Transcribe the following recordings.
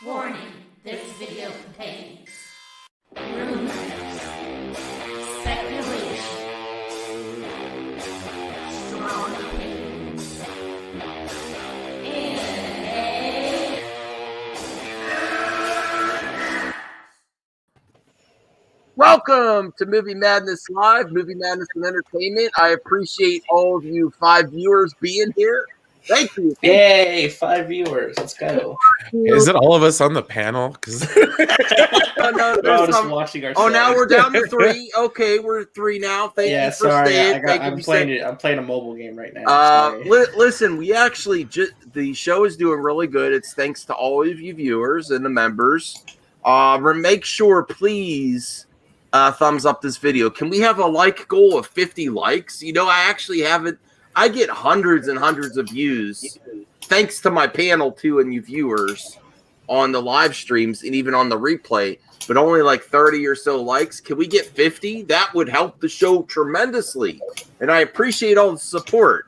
Warning, this video contains rumors, speculation, strong opinions, and welcome to Movie Madness Live, Movie Madness and Entertainment. I appreciate all of you 5 viewers being here. Thank you. Yay, 5 viewers. Let's go. Is it all of us on the panel? Because No, We're all just watching ourselves. Oh, now we're down to 3. Okay, we're 3 now. Thank you for staying. I'm playing a mobile game right now. Listen, we actually the show is doing really good. It's thanks to all of you viewers and the members. Make sure, please, thumbs up this video. Can we have a like goal of 50 likes? You know, I actually haven't. I get hundreds and hundreds of views thanks to my panel too and you viewers on the live streams and even on the replay, but only like 30 or so likes. Can we get 50? That would help the show tremendously. And I appreciate all the support.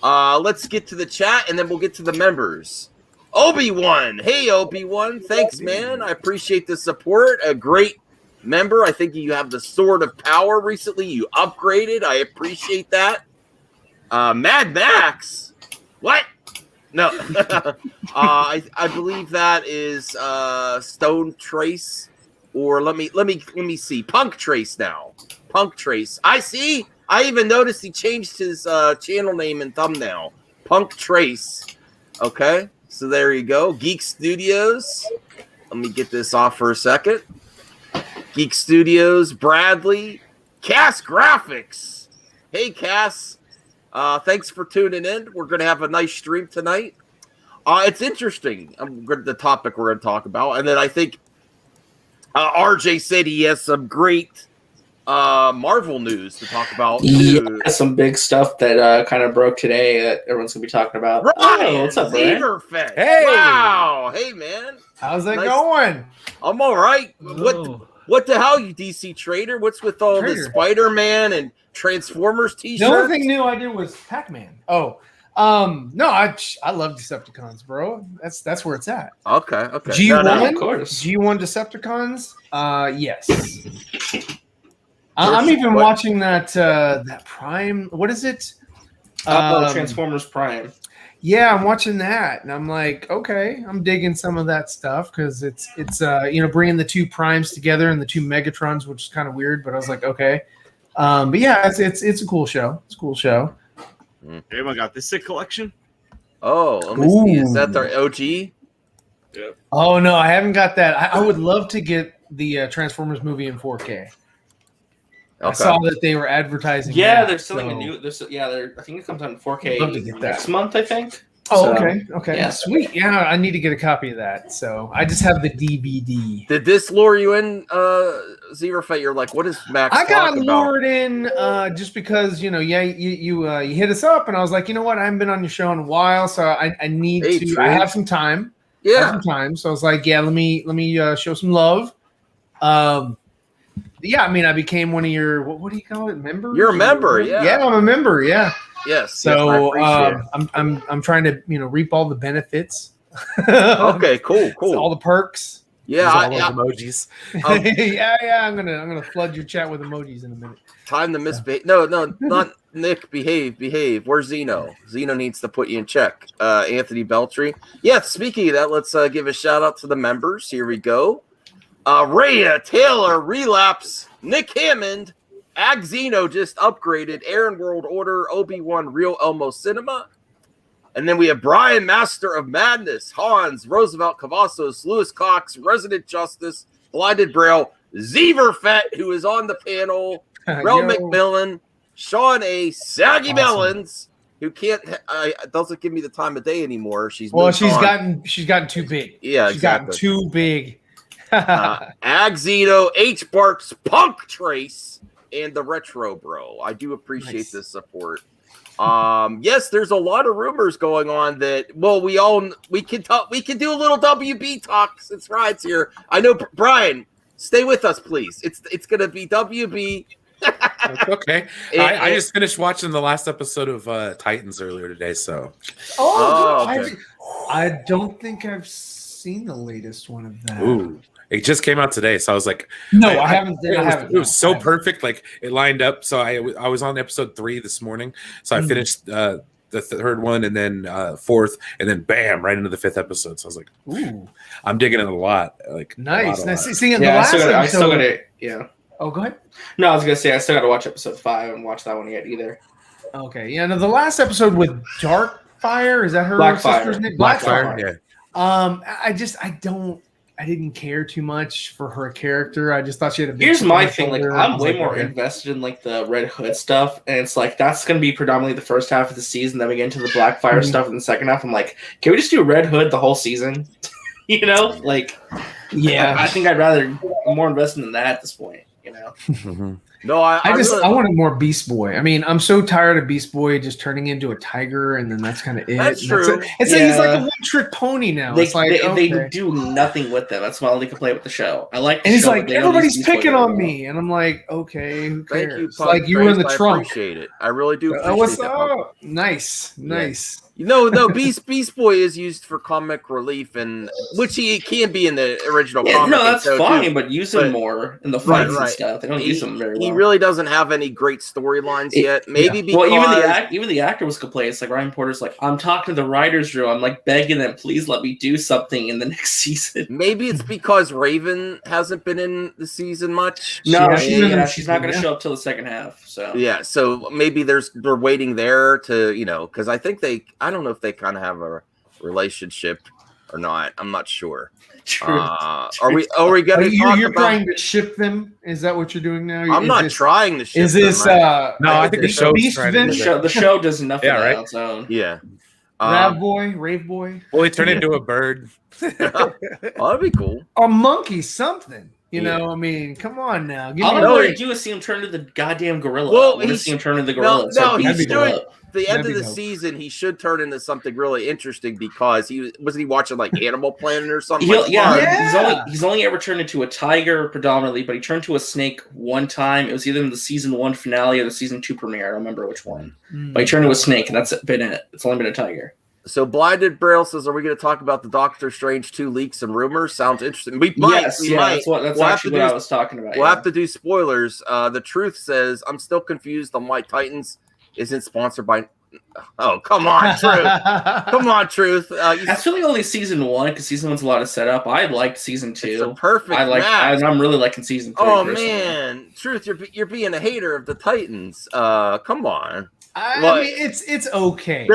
Let's get to the chat and then we'll get to the members. Obi-Wan. Hey, Obi-Wan. Thanks, man. I appreciate the support. A great member. I think you have the Sword of Power recently. You upgraded. I appreciate that. Mad Max. What? No. I believe that is Stone Trace, or let me see. Punk Trace now. Punk Trace. I see. I even noticed he changed his channel name and thumbnail. Punk Trace. Okay. So there you go. Geek Studios. Let me get this off for a second. Geek Studios. Bradley. Cass Graphics. Hey, Cass. Thanks for tuning in. We're going to have a nice stream tonight. It's interesting, the topic we're going to talk about. And then I think RJ said he has some great Marvel news to talk about. Yeah, some big stuff that kind of broke today that everyone's going to be talking about. Ryan, what's up, Ryan? Hey! Wow! Hey, man. How's it going? I'm all right. What the hell, you DC trader? What's with all the Spider-Man and Transformers t-shirts? The only thing new I did was Pac-Man. No, I love Decepticons, bro. That's where it's at. Okay. G1, of course. G1 Decepticons. Yes. I'm even watching that Prime. What is it? Transformers Prime. Yeah, I'm watching that, and I'm like, okay, I'm digging some of that stuff because it's bringing the two Primes together and the two Megatrons, which is kind of weird, but I was like, okay. But yeah, it's a cool show. It's a cool show. Everyone got this sick collection? Oh, let me see. Is that their OG? Yeah. Oh no, I haven't got that. I would love to get the Transformers movie in 4K. Okay. I saw that they were advertising. Yeah, they're selling a new. I think it comes out in 4K love to get that. next month. I think. Oh, okay. Yeah. Sweet. Yeah, I need to get a copy of that. So I just have the DVD. Did this lure you in, Zeverfett? You're like, what is Max? I got lured in just because you hit us up, and I was like, you know what? I haven't been on your show in a while, so I need to. True. I have some time. Yeah, So I was like, yeah, let me show some love. Yeah, I mean, I became one of your what do you call it? Members? You're a member, yeah. Yeah, I'm a member, yeah. Yes. So I'm trying to reap all the benefits. Okay, cool. All the perks. Yeah, all those emojis. Yeah. I'm gonna flood your chat with emojis in a minute. Time to misbehave. No, not Nick. Behave. Where's Zeno? Zeno needs to put you in check. Anthony Beltry. Yeah. Speaking of that, let's give a shout out to the members. Here we go. Rhea, Taylor, Relapse, Nick Hammond, Agzeno just upgraded, Aaron World Order, Obi-Wan, Real Elmo Cinema. And then we have Brian, Master of Madness, Hans, Roosevelt Cavazos, Lewis Cox, Resident Justice, Blinded Braille, Zeverfett, who is on the panel, Rel McMillan, Sean A., Saggy Melons, who doesn't give me the time of day anymore. She's gotten too big. Yeah, she's gotten too big. Agzeno, H. Barks, Punk Trace, and the Retro Bro. I do appreciate the support. Yes, there's a lot of rumors going on that. Well, we can talk. We can do a little WB talk since Ryan's here. I know, Brian. Stay with us, please. It's gonna be WB. Okay. I just finished watching the last episode of Titans earlier today. So. Okay. I don't think I've seen the latest one of that. Ooh, it just came out today, so I was like, No, I haven't. It was so perfect, like it lined up. So I was on episode 3 this morning, so I finished the third one, and then fourth, and then bam, right into the 5th episode. So I was like, Ooh, I'm digging it a lot. Like nice. a Now, lot. see, in the Yeah, last I still got episode. it. Yeah. Oh, go ahead. No, I was gonna say I still got to watch episode 5. I haven't watched that one yet either. Okay, yeah. No, the last episode with Darkfire, is that her Blackfire. sister's name? Blackfire, yeah. I didn't care too much for her character. I just thought she had a big Here's chip on my her thing: like, shoulder. I'm I was way like, more okay. invested in like the Red Hood stuff, and it's like that's gonna be predominantly the first half of the season. Then we get into the Blackfire stuff in the second half. I'm like, can we just do Red Hood the whole season? You know, like, Yeah. I think I'm more invested in that at this point. You know. No, I wanted more Beast Boy. I mean, I'm so tired of Beast Boy just turning into a tiger, and then that's kind of it. That's And true. It's like he's like a one-trick pony now. They, It's like they okay. do nothing with them. That's my only complaint with the show. I like, the And he's show, like, but they don't everybody's use Beast Boy picking very on well. me, and I'm like, okay, who Thank cares? you, It's like you were in the I trunk. appreciate it. I really do appreciate What's that. up? Nice. No, Beast Boy is used for comic relief, and which he can be in the original Yeah, comic. no, that's so fine, too. but use them more in the Right, fights right. and stuff. They don't use them very well. He really doesn't have any great storylines yet. Maybe because Well, even the actor was complaining. It's like Ryan Porter's like, I'm talking to the writers' room. I'm like begging them, please let me do something in the next season. maybe it's because Raven hasn't been in the season much. No, Yeah, she's not going to show up till the second half. So Yeah, so maybe they're waiting there to, because I think I don't know if they kind of have a relationship or not. I'm not sure. true. Are we going to talk You're about? trying to ship them? Is that what you're doing now? I'm not trying to ship Is this them. No, I think the show's Beast trying to Vin? do The that. show does enough Yeah, of that right? on its own. Yeah. Rave Boy, Well, he turned into a bird. Oh, that'd be cool. a monkey, something. You Yeah. know, I mean, come on now. Give All me I a want he- to do is see him turn to the goddamn gorilla. Well, I want to he's- see him turn into the gorilla. No, and he start beating should. people up. The end That'd of be the dope. season, he should turn into something really interesting because wasn't he watching like Animal Planet or something? He'll- like yeah, that? he's only ever turned into a tiger predominantly, but he turned to a snake one time. It was either in the season 1 finale or the season 2 premiere. I don't remember which one. But he turned to a snake, and that's been it. It's only been a tiger. So Blinded Braille says, "Are we going to talk about the Doctor Strange 2 leaks and rumors? Sounds interesting. We might. Yes, we yeah, might. that's We'll have actually to what do- I was talking about. We'll yeah. have to do spoilers. The Truth says, I'm still confused on why Titans isn't sponsored by. Oh, come on, Truth. Come on, Truth. That's really only season 1 because season 1's a lot of setup. I liked season 2. It's a perfect match. I'm really liking season 3. Oh personally. man, Truth, you're being a hater of the Titans. Come on. I What? mean, it's okay.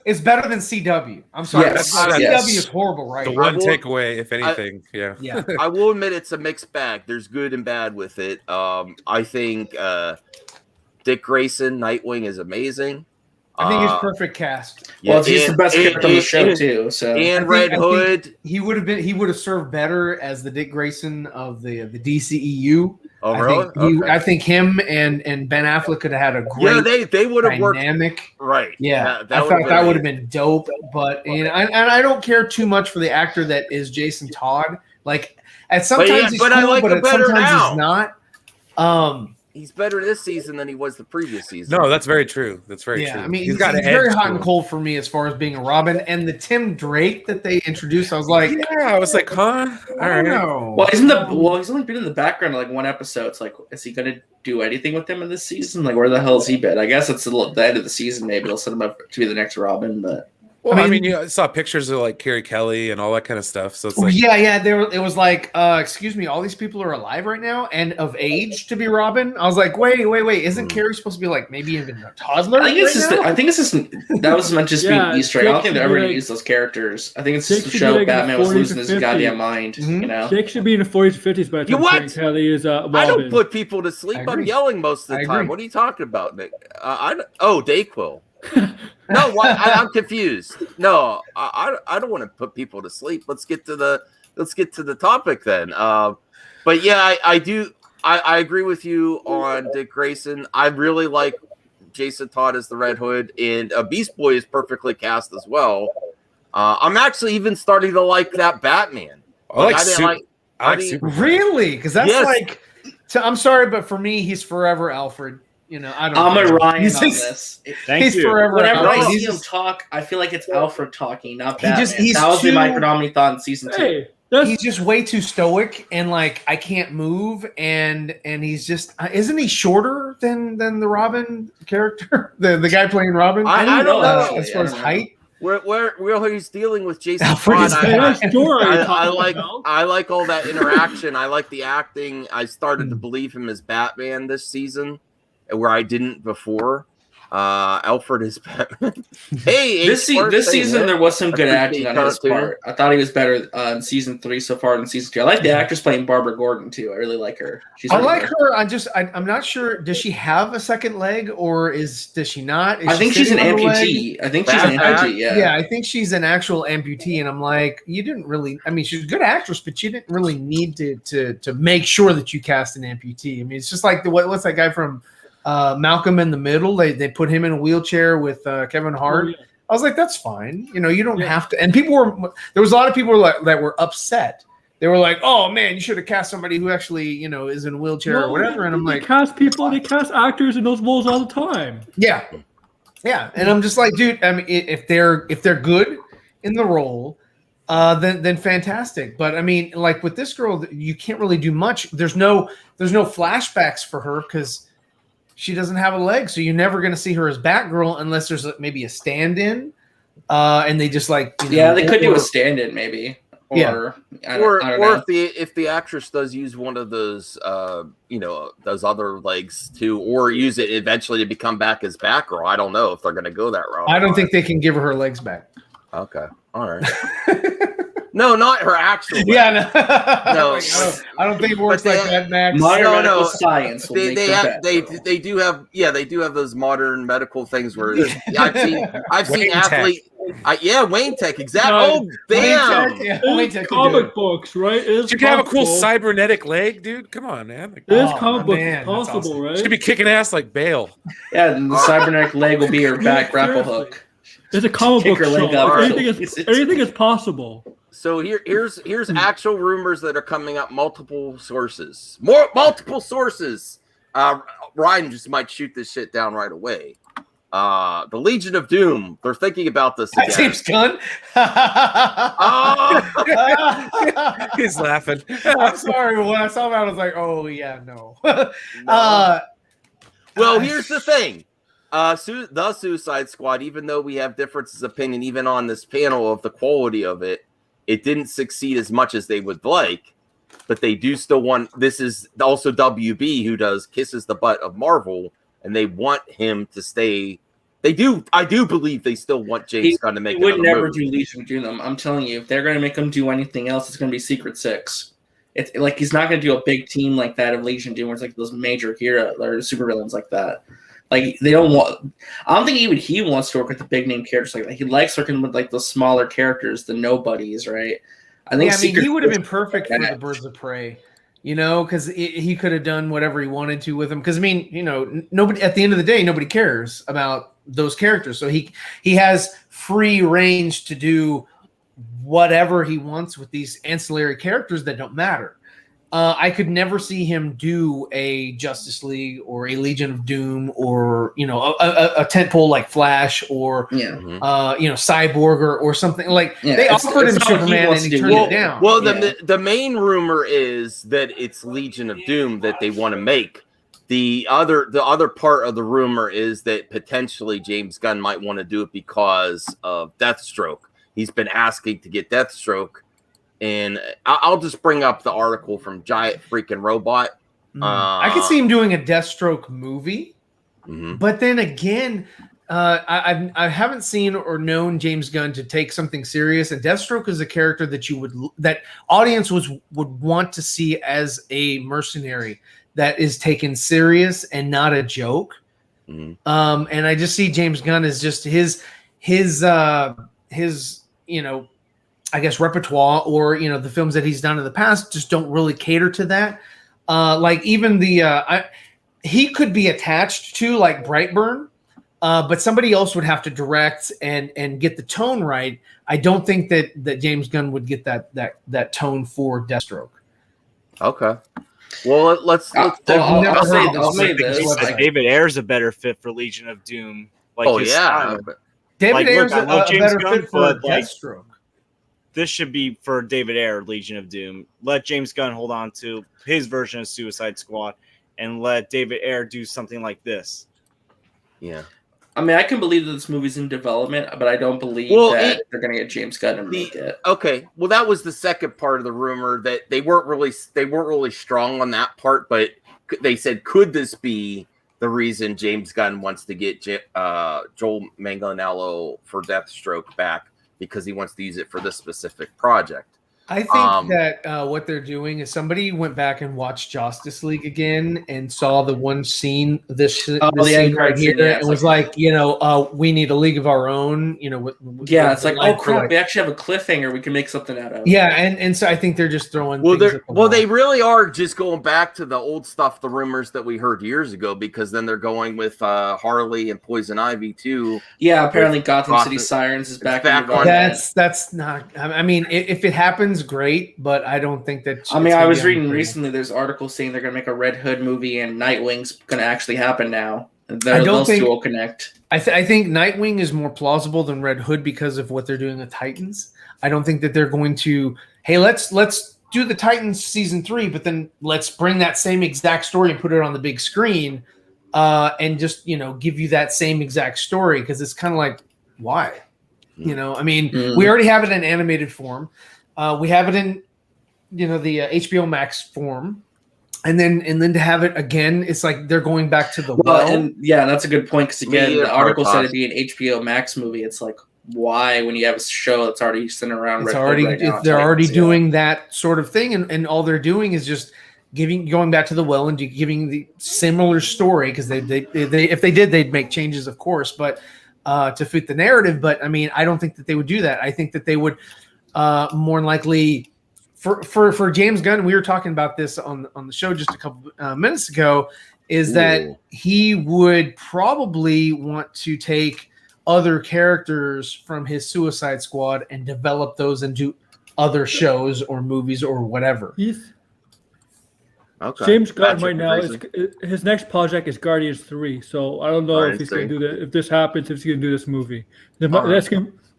It's better than CW. I'm sorry, Yes, CW yes. is horrible, right? The I one will- takeaway, if anything, yeah. Yeah, I will admit it's a mixed bag. There's good and bad with it. I think Dick Grayson, Nightwing, is amazing. I think he's perfect cast. Well, he's the best character on the show and, too. So And I think- Red Hood. He would have served better as the Dick Grayson of the DCEU. Oh, I really? think Okay. I think him and Ben Affleck could have had a great They would have worked dynamic. right. Yeah, that I thought that would have been been dope. But I don't care too much for the actor that is Jason Todd. Like at sometimes he's but cool, I like but him at better sometimes now. he's not. He's better this season than he was the previous season. No, that's very true. That's very Yeah, true. I mean, he's got he's an very edge hot to and him. cold for me as far as being a Robin. And the Tim Drake that they introduced, I was like, Yeah, I was like, huh? All I don't right. know. well, he's only been in the background of like one episode. It's like, is he gonna do anything with them in this season? Like, where the hell has he been? I guess it's the end of the season. Maybe they'll set him up to be the next Robin. But Well, I I mean- mean, you saw pictures of like Carrie Kelly and all that kind of stuff. So it's like, yeah. It was like, excuse me, all these people are alive right now and of age to be Robin. I was like, wait, isn't Carrie supposed to be like maybe even a toddler? I think it's right just. now? I think it's just. That was meant to just Yeah, be Easter egg. I don't think they're ever Jake gonna should be use those characters. I think it's Jake just to should show be like in Batman the was 40s losing to his 50s. goddamn mind. Mhm. You know. Jake should be in the 40s, 50s by the You time what? Frank Kelly is Robin. I don't put people to I sleep. I'm agree. yelling most of I the time. agree. What are you talking about, Nick? Dayquil. No, I'm confused. No, I don't want to put people to sleep. Let's get to the topic then. But yeah, I do. I agree with you on Dick Grayson. I really like Jason Todd as the Red Hood, and Beast Boy is perfectly cast as well. I'm actually even starting to like that Batman. I like I didn't Super- like- I like I mean- Superman. Really? Because that's Yes. like, so I'm sorry, but for me, he's forever Alfred. You know, I don't. I'm know. a Ryan He's on just- this. Thank he's you. forever. Whenever I outrageous. see him He's- talk, I feel like it's Alfred talking, not He Batman. just- he's that was my too- predominant thought in season 2. Hey, that's He's just way too stoic and like I can't move and he's just isn't he shorter than the Robin character the guy playing Robin I don't know. as far as height. Where he's dealing with Jason Alfred Todd, is hey, back. that story I you're talking like about. I like all that interaction. I like the acting. I started to believe him as Batman this season, where I didn't before. Alfred is Batman. Hey, This season there was some good acting on his cartoon. part. I thought he was better in season 3 so far than season 2. I like the actress playing Barbara Gordon too. I really like her. She's I really like good. her. I'm not sure. Does she have a second leg or does she not? Is I she think she's an sitting on the leg? amputee. I think she's an Bad amputee. Yeah. Yeah, I think she's an actual amputee, and I'm like, you didn't really. I mean, she's a good actress, but you didn't really need to make sure that you cast an amputee. I mean, it's just like what's that guy from Malcolm in the Middle? They put him in a wheelchair with Kevin Hart. Oh, yeah. I was like, that's fine. You know, you don't Yeah. have to. And there was a lot of people that were upset. They were like, oh man, you should have cast somebody who actually, you know, is in a wheelchair or whatever. And I'm they like, cast people, they cast actors in those roles all the time. yeah. Yeah. And I'm just like, dude, I mean, if they're good in the role, then fantastic. But I mean, like with this girl, you can't really do much. There's no flashbacks for her because she doesn't have a leg, so you're never going to see her as Batgirl unless there's maybe a stand-in, and they just like They could do a stand-in maybe. Or Yeah. I don't know. if the actress does use one of those those other legs too, or use it eventually to become back as Batgirl. I don't know if they're going to go that route. I don't think they can give her legs back. Okay, all right. No, not her actual. Yeah, no, No. I don't think it works But like they- that, Max. Modern No, medical no. science will They make they, them have, they Batgirl. they do have those modern medical things where I've seen Wayne Tech. athlete. Wayne Tech, exactly. No, Oh damn! Yeah, It wait is till you do comic it. books, right? It is You can have a cool possible. cybernetic leg, dude. Come on, man. Like, It is Oh, comic books man, that's possible, awesome. right? should be kicking ass like Bale. Yeah, and the cybernetic leg will be her back grapple Seriously. hook. It's a comic Kick book her leg show. up. Anything is possible. So here's actual rumors that are coming up. Multiple sources. Multiple sources. Ryan just might shoot this shit down right away. The Legion of Doom. They're thinking about this That again. seems Gunn. Oh! He's laughing. I'm sorry, but when I saw that, I was like, "Oh yeah, no." Well, here's the thing. The Suicide Squad, even though we have differences of opinion, even on this panel of the quality of it, it didn't succeed as much as they would like. But they do still want. This is also WB who kisses the butt of Marvel, and they want him to stay. They do. I do believe they still want James Gunn to make. He would another never movie. do Legion of Doom. I'm telling you, if they're going to make him do anything else, it's going to be Secret Six. It's like he's not going to do a big team like that of Legion of Doom, where it's like those major hero or supervillains like that. Like they don't want. I don't think even he wants to work with the big name characters like that. He likes working with like the smaller characters, the nobodies, right? I think he would have been Six- perfect for the Birds of Prey, you know, because he could have done whatever he wanted to with them. Because I mean, you know, nobody at the end of the day, nobody cares about those characters, so he has free range to do whatever he wants with these ancillary characters that don't matter. I could never see him do a Justice League or a Legion of Doom or a tentpole like Flash or Yeah. Cyborg or something like Yeah, they it's- offered it's him not what he Superman wants and to he do. turned it down. Well, Yeah. the main rumor is that it's Legion of Doom that they want to make. The other part of the rumor is that potentially James Gunn might want to do it because of Deathstroke. He's been asking to get Deathstroke, and I'll just bring up the article from Giant Freaking Robot. I could see him doing a Deathstroke movie, Mhm. but then again, I haven't seen or known James Gunn to take something serious. And Deathstroke is a character that audience would want to see as a mercenary that is taken serious and not a joke. Mhm. And I just see James Gunn as just his I guess repertoire or the films that he's done in the past just don't really cater to that. Like even he could be attached to like Brightburn, but somebody else would have to direct and get the tone right. I don't think that James Gunn would get that tone for Deathstroke. Okay. Well, let's Well, never I'll say, heard of I'll this say website. this. Website. David Ayer's a better fit for Legion of Doom. Like oh his yeah, style. but- David Like, Ayer's look, I love a James better Gunn, fit for but, like, Deathstroke. This should be for David Ayer, Legion of Doom. Let James Gunn hold on to his version of Suicide Squad, and let David Ayer do something like this. yeah. I mean, I can believe that this movie's in development, but I don't believe Well, that they're going to get James Gunn and the- make it. Okay, well, that was the second part of the rumor that they weren't really strong on that part, but they said, could this be the reason James Gunn wants to get Joel Manganiello for Deathstroke back because he wants to use it for this specific project? I think that what they're doing is somebody went back and watched Justice League again and saw the one scene, this scene right here, and was like, we need a league of our own. It's like, oh crap, we actually have a cliffhanger we can make something out of. Yeah, and so I think they're just throwing. Well, things at the wall. they really are just going back to the old stuff, the rumors that we heard years ago, because then they're going with Harley and Poison Ivy too. Yeah, apparently Gotham City Sirens is back in development. That's not. I mean, if it happens, great, but I don't think that. I mean, I was reading recently. There's articles saying they're going to make a Red Hood movie, and Nightwing's going to actually happen now. Those two will connect. I think Nightwing is more plausible than Red Hood because of what they're doing with Titans. I don't think that they're going to. Hey, let's do the Titans season 3, but then let's bring that same exact story and put it on the big screen, and just give you that same exact story, because it's kind of like, why? I mean, we already have it in animated form. We have it in, the HBO Max form, and then to have it again, it's like they're going back to the well. And yeah, that's a good point, because again, the article said it'd be an HBO Max movie. It's like, why, when you have a show that's already sitting around? It's already they're already doing that sort of thing, and all they're doing is just going back to the well and giving the similar story, because they if they did, they'd make changes, of course, but to fit the narrative. But I mean, I don't think that they would do that. I think that they would. More likely for James Gunn, we were talking about this on the show just a couple minutes ago, is that he would probably want to take other characters from his Suicide Squad and develop those into other shows or movies or whatever. Okay. James Gunn right now his next project is Guardians 3, so I don't know if he's going to do that. If this happens, if he's going to do this movie,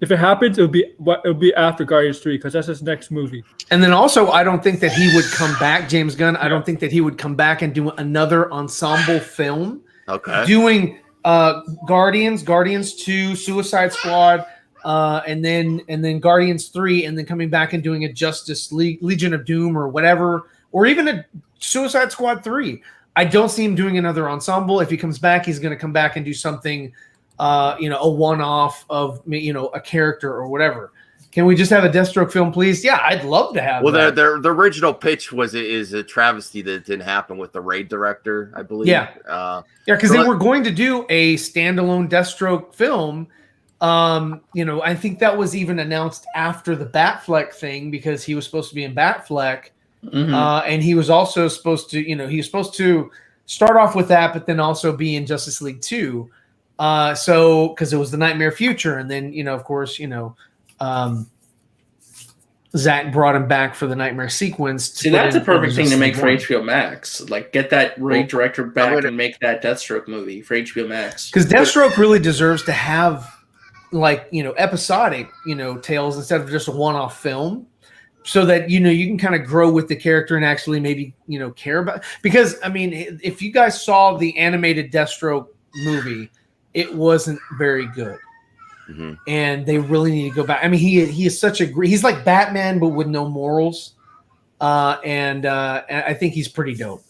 if it happens, it'll be after Guardians 3, because that's his next movie. And then also, I don't think that he would come back, James Gunn. I don't think that he would come back and do another ensemble film. Okay. Doing Guardians 2, Suicide Squad, and then Guardians 3, and then coming back and doing a Justice League, Legion of Doom, or whatever, or even a Suicide Squad 3. I don't see him doing another ensemble. If he comes back, he's going to come back and do something, a one-off of, a character or whatever. Can we just have a Deathstroke film, please? Yeah, I'd love to have. Well, the original pitch is a travesty that didn't happen with the Raid director, I believe. Yeah, because they were going to do a standalone Deathstroke film. I think that was even announced after the Batfleck thing, because he was supposed to be in Batfleck. And he was also supposed to, he was supposed to start off with that, but then also be in Justice League 2. So, because it was the Nightmare Future. And then, of course, Zach brought him back for the Nightmare sequence. See, that's a perfect thing to make for HBO Max. Like, get that Raid director back and make that Deathstroke movie for HBO Max. Because Deathstroke really deserves to have, episodic, tales instead of just a one-off film. So that, you can kind of grow with the character and actually maybe, care about. Because, I mean, if you guys saw the animated Deathstroke movie, it wasn't very good. Mm-hmm. And they really need to go back. I mean, he is such he's like Batman, but with no morals. And I think he's pretty dope.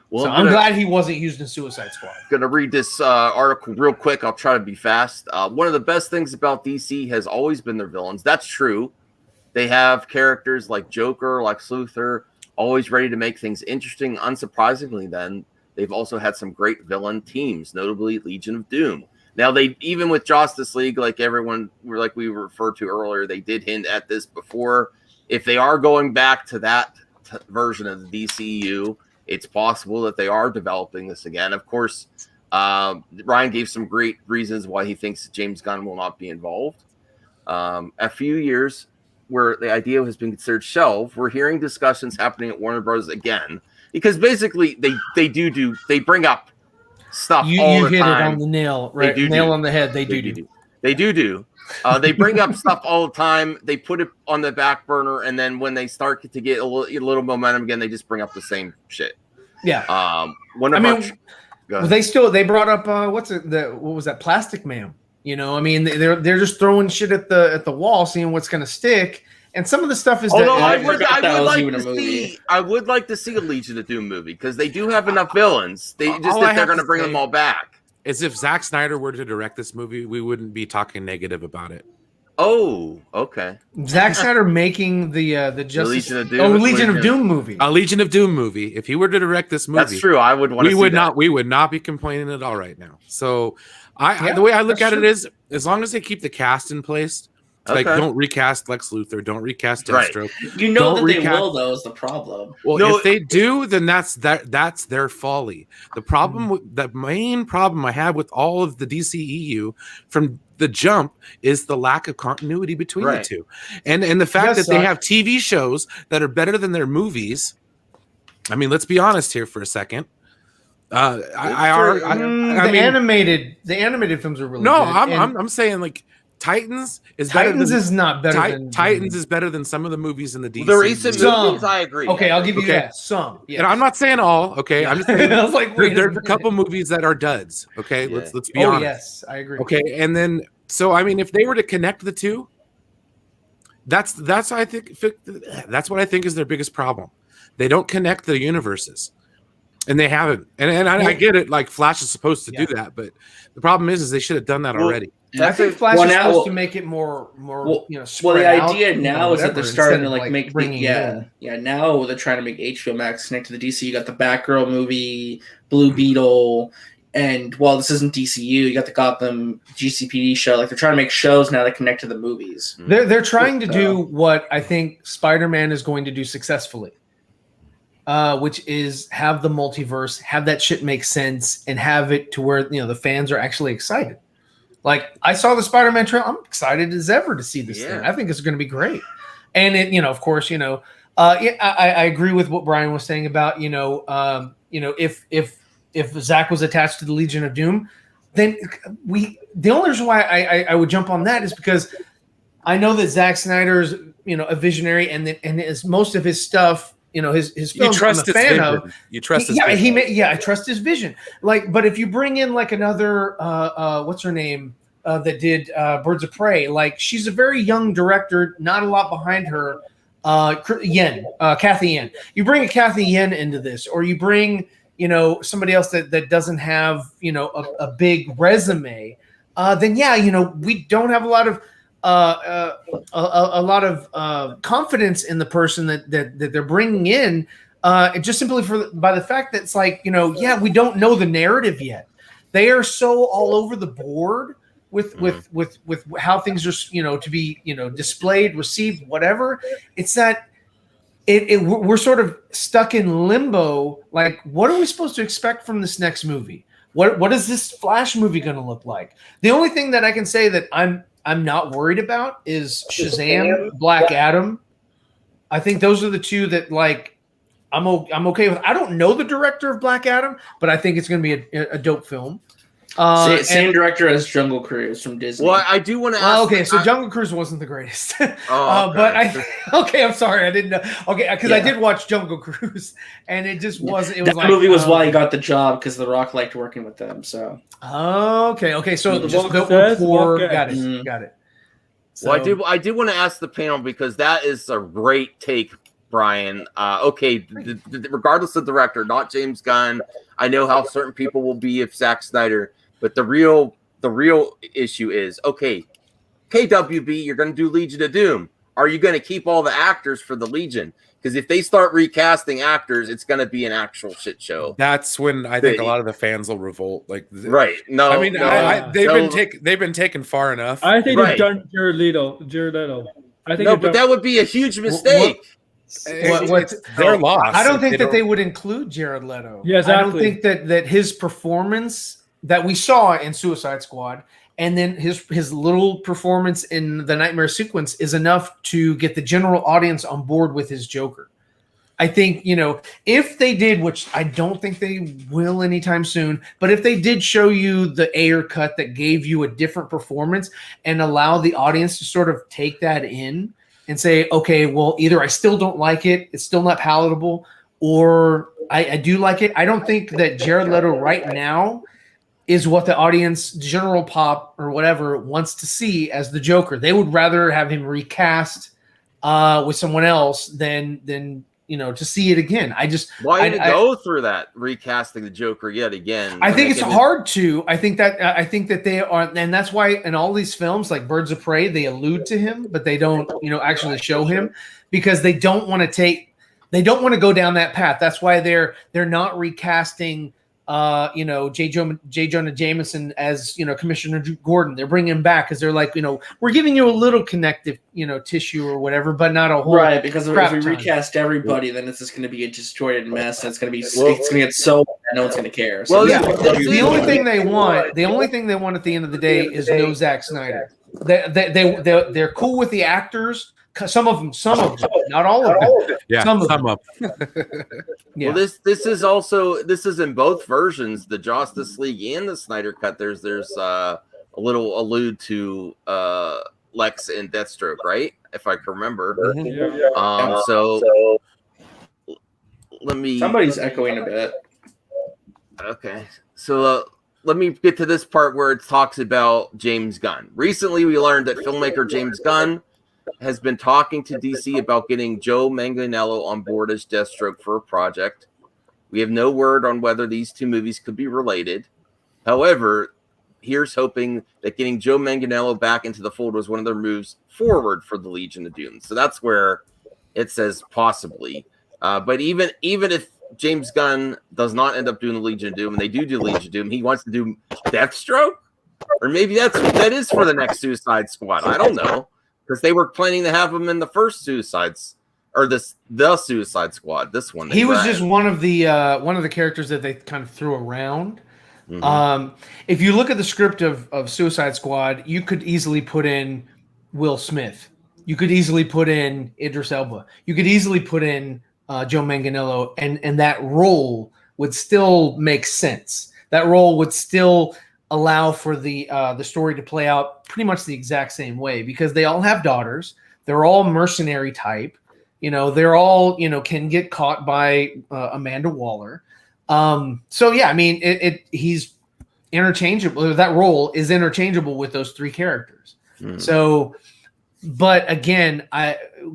Well, so I'm glad he wasn't used in Suicide Squad. Going to read this article real quick. I'll try to be fast. One of the best things about DC has always been their villains. That's true. They have characters like Joker, like Luthor, always ready to make things interesting. Unsurprisingly, then, they've also had some great villain teams, notably Legion of Doom. Now, they even with Justice League, like we referred to earlier, they did hint at this before. If they are going back to that version of the DCU, it's possible that they are developing this again. Of course, Ryan gave some great reasons why he thinks James Gunn will not be involved. A few years where the idea has been considered shelved, we're hearing discussions happening at Warner Bros. Again because basically they bring up stuff You all the hit time. it on the nail, right? do Nail do. on the head. They do. They do. They bring up stuff all the time. They put it on the back burner, and then when they start to get a little momentum again, they just bring up the same shit. Yeah. They brought up what was that, Plastic Man? You know, I mean, they're just throwing shit at the wall, seeing what's going to stick. And some of the stuff is. Although I I would movie. like to see a Legion of Doom movie because they do have enough villains. They just that they're going to bring them all back. Is if Zack Snyder were to direct this movie, we wouldn't be talking negative about it. Oh, okay. Zack Snyder making the Justice Legion of Doom, Legion of Doom movie. A Legion of Doom movie. If he were to direct this movie, that's true. I would want. We would not be complaining at all right now. So, the way I look at it is, as long as they keep the cast in place, like don't recast Lex Luthor, don't recast Deathstroke. Right. You know that they will, though, is the problem. Well, if they do, then that's their folly. The problem, the main problem I have with all of the DCEU from the jump is the lack of continuity between the two, and the fact that they have TV shows that are better than their movies. I mean, let's be honest here for a second. The animated films are really good. I'm saying like Titans is better than, is not better than Titans is better than some of the movies in the DC. The recent movies, I agree. Okay, I'll give you that. Some. Yes. And I'm not saying all. Okay, I'm just saying I was like, there's a couple movies that are duds. Okay, let's be honest. Yes, I agree. Okay, and then so I mean, if they were to connect the two, that's what I think is their biggest problem. They don't connect the universes. And they haven't. And I get it, like Flash is supposed to do that, but the problem is they should have done that already. I think Flash is supposed to make it more spread the out, idea now is that they're starting to like make now they're trying to make HBO Max connect to the DC. You got the Batgirl movie, Blue Beetle, and while this isn't DCU, you got the Gotham GCPD show. Like they're trying to make shows now that connect to the movies. They're trying to do what I think Spider-Man is going to do successfully. Which is have the multiverse, have that shit make sense, and have it to where the fans are actually excited. Like I saw the Spider-Man trailer, I'm excited as ever to see this thing. I think it's going to be great. And it, of course, I agree with what Brian was saying about if Zach was attached to the Legion of Doom, then the only reason why I would jump on that is because I know that Zack Snyder's a visionary, and is most of his stuff. His films I'm a fan of. You trust his vision. I trust his vision. Like, but if you bring in like another, what's her name, that did Birds of Prey, like she's a very young director, not a lot behind her. Kathy Yen. You bring a Kathy Yen into this, or you bring somebody else that doesn't have a big resume. Then we don't have a lot of. A lot of confidence in the person that they're bringing in, just simply by the fact that it's like we don't know the narrative yet. They are so all over the board with how things are to be displayed, received, whatever. It's that we're sort of stuck in limbo. Like, what are we supposed to expect from this next movie? What is this Flash movie going to look like? The only thing that I can say that I'm not worried about is Shazam, Black Adam. I think those are the two that like I'm okay with. I don't know the director of Black Adam, but I think it's going to be a dope film. Same director as Jungle Cruise from Disney. Well, I do want to ask. So Jungle Cruise wasn't the greatest. Okay. But I'm sorry, I didn't know. Okay, because I did watch Jungle Cruise, and it just wasn't. It was that movie was why he got the job, because The Rock liked working with them. So. Okay. So just got it. Got it. So, well, I do want to ask the panel, because that is a great take, Brian. Regardless of the director, not James Gunn. I know how certain people will be if Zack Snyder. But the real issue is, okay, KWB, you're going to do Legion of Doom. Are you going to keep all the actors for the Legion? Because if they start recasting actors, it's going to be an actual shit show. That's when I think a lot of the fans will revolt. Like, right? No, I mean, they've been taken far enough. I think they've done Jared Leto. I think but that would be a huge mistake. Their loss. I don't think that they would include Jared Leto. Yeah, exactly. I don't think that his performance that we saw in Suicide Squad, and then his little performance in the Nightmare sequence is enough to get the general audience on board with his Joker. I think, if they did, which I don't think they will anytime soon, but if they did show you the Ayer cut that gave you a different performance and allow the audience to sort of take that in and say, okay, well, either I still don't like it, it's still not palatable, or I do like it. I don't think that Jared Leto right now is what the audience, general pop or whatever, wants to see as the Joker. They would rather have him recast with someone else than to see it again. Why even go through that recasting the Joker yet again? I think it's hard to. I think that they are, and that's why in all these films like Birds of Prey, they allude to him, but they don't, actually show him because they don't want to go down that path. That's why they're not recasting J. Jonah Jameson as Commissioner Gordon. They're bringing him back because they're like, we're giving you a little connective tissue or whatever, but not a whole right. Because if we recast everybody, then it's just going to be a distorted mess. And it's going to get so bad, no one's going to care. So the only thing they want at the end of the day is no Zack Snyder. They're cool with the actors. Some of them, not all of them. Yeah, some of them. Yeah. Well, this is in both versions, the Justice League and the Snyder Cut. There's a little allude to Lex and Deathstroke, right? If I can remember. So let me. Somebody's echoing a bit. Okay, so let me get to this part where it talks about James Gunn. Recently, we learned that filmmaker James Gunn has been talking to DC about getting Joe Manganiello on board as Deathstroke for a project. We have no word on whether these two movies could be related. However, here's hoping that getting Joe Manganiello back into the fold was one of their moves forward for the Legion of Doom. So that's where it says possibly. But even if James Gunn does not end up doing the Legion of Doom and they do Legion of Doom, he wants to do Deathstroke? Or maybe that is for the next Suicide Squad. I don't know. Because they were planning to have him in the first Suicides, or the Suicide Squad. This one, he was just one of the characters that they kind of threw around. Mm-hmm. If you look at the script of Suicide Squad, you could easily put in Will Smith. You could easily put in Idris Elba. You could easily put in Joe Manganiello, and that role would still make sense. That role would still allow for the story to play out pretty much the exact same way because they all have daughters. They're all mercenary type. They're all, can get caught by Amanda Waller. So yeah, I mean, he's interchangeable. That role is interchangeable with those three characters. So, but again,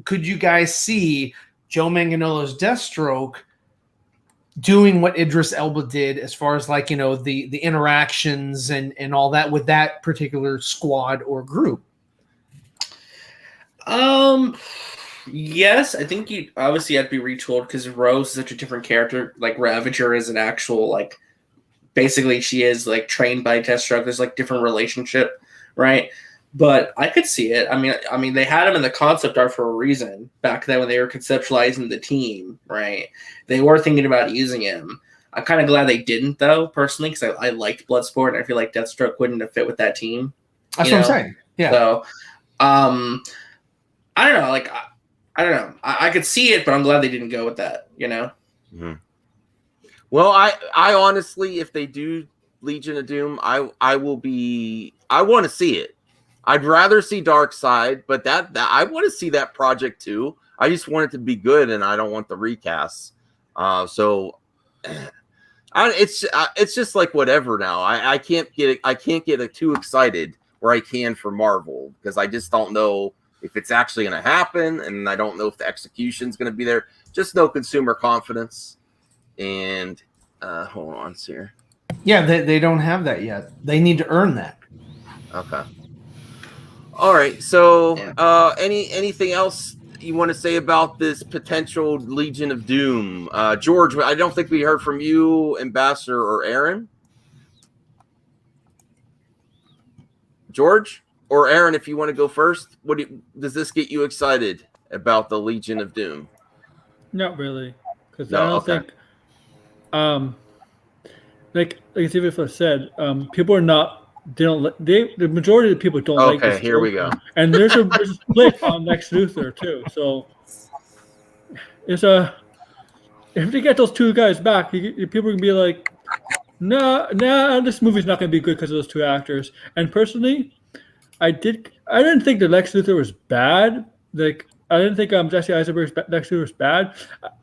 could you guys see Joe Manganiello's Deathstroke doing what Idris Elba did as far as the interactions and all that with that particular squad or group? Yes, I think you obviously had to be retooled because Rose is such a different character. Like Ravager is an actual basically she is trained by Deathstroke. There's different relationship, right? But I could see it. I mean, they had him in the concept art for a reason back then when they were conceptualizing the team, right? They were thinking about using him. I'm kind of glad they didn't, though, personally, because I liked Bloodsport, and I feel like Deathstroke wouldn't have fit with that team. That's what I'm saying. Yeah. So, I don't know. I don't know. I could see it, but I'm glad they didn't go with that. Mm-hmm. Well, I honestly, if they do Legion of Doom, I want to see it. I'd rather see Darkseid, but that I want to see that project too. I just want it to be good, and I don't want the recasts. It's just whatever now. I can't get too excited where I can for Marvel because I just don't know if it's actually going to happen, and I don't know if the execution's going to be there. Just no consumer confidence. And hold on here. Yeah, they don't have that yet. They need to earn that. Okay. All right. So, anything else you want to say about this potential Legion of Doom, George? I don't think we heard from you, Ambassador or Aaron. George or Aaron, if you want to go first, does this get you excited about the Legion of Doom? Not really, because I don't think. Like Steve said, people are not. The majority of the people don't like this. Okay, here we go. And there's a split on Lex Luthor too. So it's a if they get those two guys back, people can be like, nah, this movie's not going to be good because of those two actors. And personally, I didn't think the Lex Luthor was bad. Like, I didn't think Jesse Eisenberg's Lex Luthor was bad.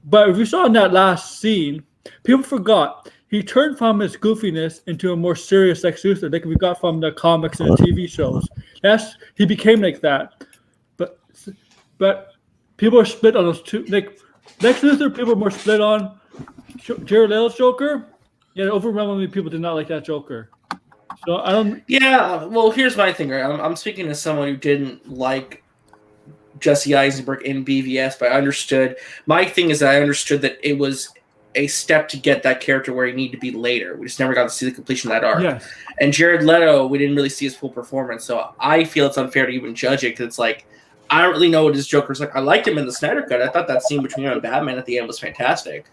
But if you saw in that last scene, people forgot he turned from his goofiness into a more serious Lex Luthor, like we got from the comics and the TV shows. He became like that. But people are split on those two. Like Lex Luthor, people are more split on. Jared Leto's Joker, yeah, overwhelmingly people did not like that Joker. So I don't. Yeah, well, here's my thing. Right, I'm speaking as someone who didn't like Jesse Eisenberg in BVS, but I understood. My thing is that I understood that it was a step to get that character where he needed to be later. We just never got to see the completion of that arc. Yes. And Jared Leto, we didn't really see his full performance, so I feel it's unfair to even judge it because it's like I don't really know what his Joker's like. I liked him in the Snyder Cut. I thought that scene between him and Batman at the end was fantastic.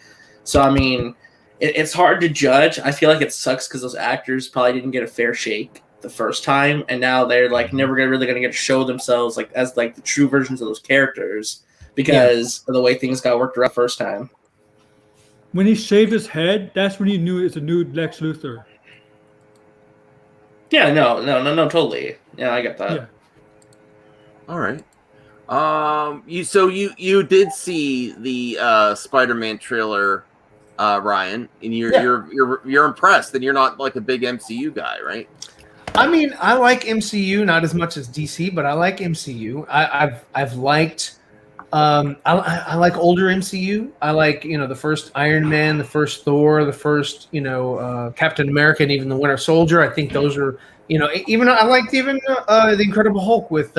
So I mean, it's hard to judge. I feel like it sucks because those actors probably didn't get a fair shake the first time, and now they're like never really gonna get to show themselves like as like the true versions of those characters because of the way things got worked around first time. When he shaved his head, that's when he knew it's a new Lex Luthor. Yeah, no, totally. Yeah, I get that. Yeah. All right. You did see the Spider-Man trailer, Ryan, and you're impressed, and you're not like a big MCU guy, right? I mean, I like MCU not as much as DC, but I like MCU. I've liked. I like older MCU. I like the first Iron Man, the first Thor, the first Captain America, and even the Winter Soldier. I think those are even I liked the Incredible Hulk with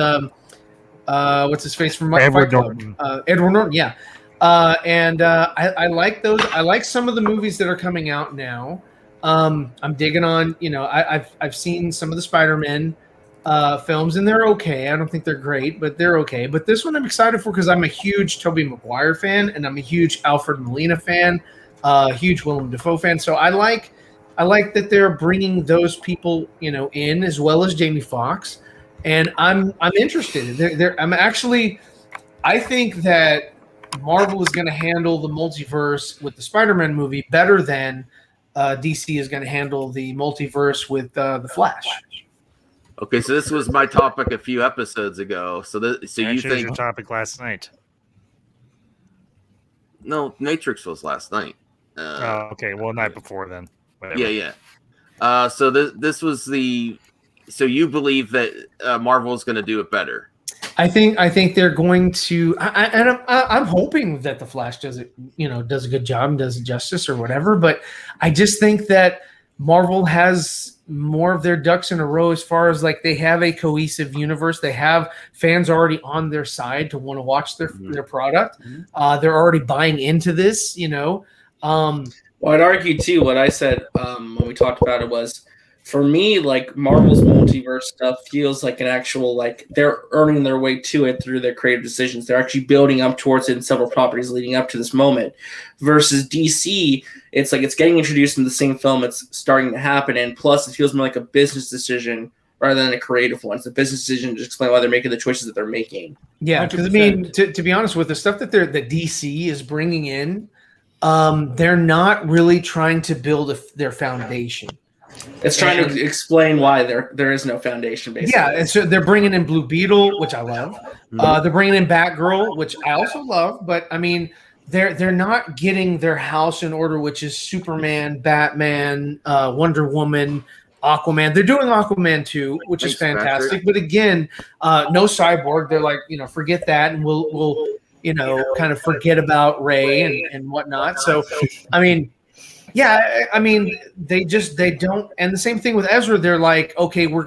what's his face from Edward Fight Club. Norton. Edward Norton, yeah. I like those. I like some of the movies that are coming out now. I'm digging on. I've seen some of the Spider-Man films, and they're okay. I don't think they're great, but they're okay. But this one I'm excited for because I'm a huge Tobey Maguire fan, and I'm a huge Alfred Molina fan, huge Willem Dafoe fan. So I like that they're bringing those people, in as well as Jamie Foxx, and I'm interested. I think that Marvel is going to handle the multiverse with the Spider-Man movie better than DC is going to handle the multiverse with the Flash. Okay, so this was my topic a few episodes ago. So you think your topic last night? No, Matrix was last night. Okay, well, night before then. Whatever. Yeah. So this was So you believe that Marvel is going to do it better? I think they're going to, I'm hoping that the Flash does it, does a good job and does it justice or whatever. But I just think that Marvel has more of their ducks in a row as far as like they have a cohesive universe. They have fans already on their side to want to watch their product. They're already buying into this, Well, I'd argue too. What I said when we talked about it was, for me, like Marvel's multiverse stuff feels like an actual like they're earning their way to it through their creative decisions. They're actually building up towards it in several properties leading up to this moment. Versus DC, it's like it's getting introduced in the same film. It's starting to happen, and plus it feels more like a business decision rather than a creative one. It's a business decision to explain why they're making the choices that they're making. Yeah, because I mean, to be honest, with the stuff that DC is bringing in, they're not really trying to build their foundation. It's trying to explain why there is no foundation, basically. Yeah, and so they're bringing in Blue Beetle, which I love. They're bringing in Batgirl, which I also love. But I mean, they're not getting their house in order, which is Superman, Batman, Wonder Woman, Aquaman. They're doing Aquaman too, which is fantastic. Patrick. But again, no Cyborg. They're like, forget that, and we'll kind of forget about Ray and whatnot. So, I mean. Yeah, I mean, they don't, and the same thing with Ezra. They're like, okay, we're not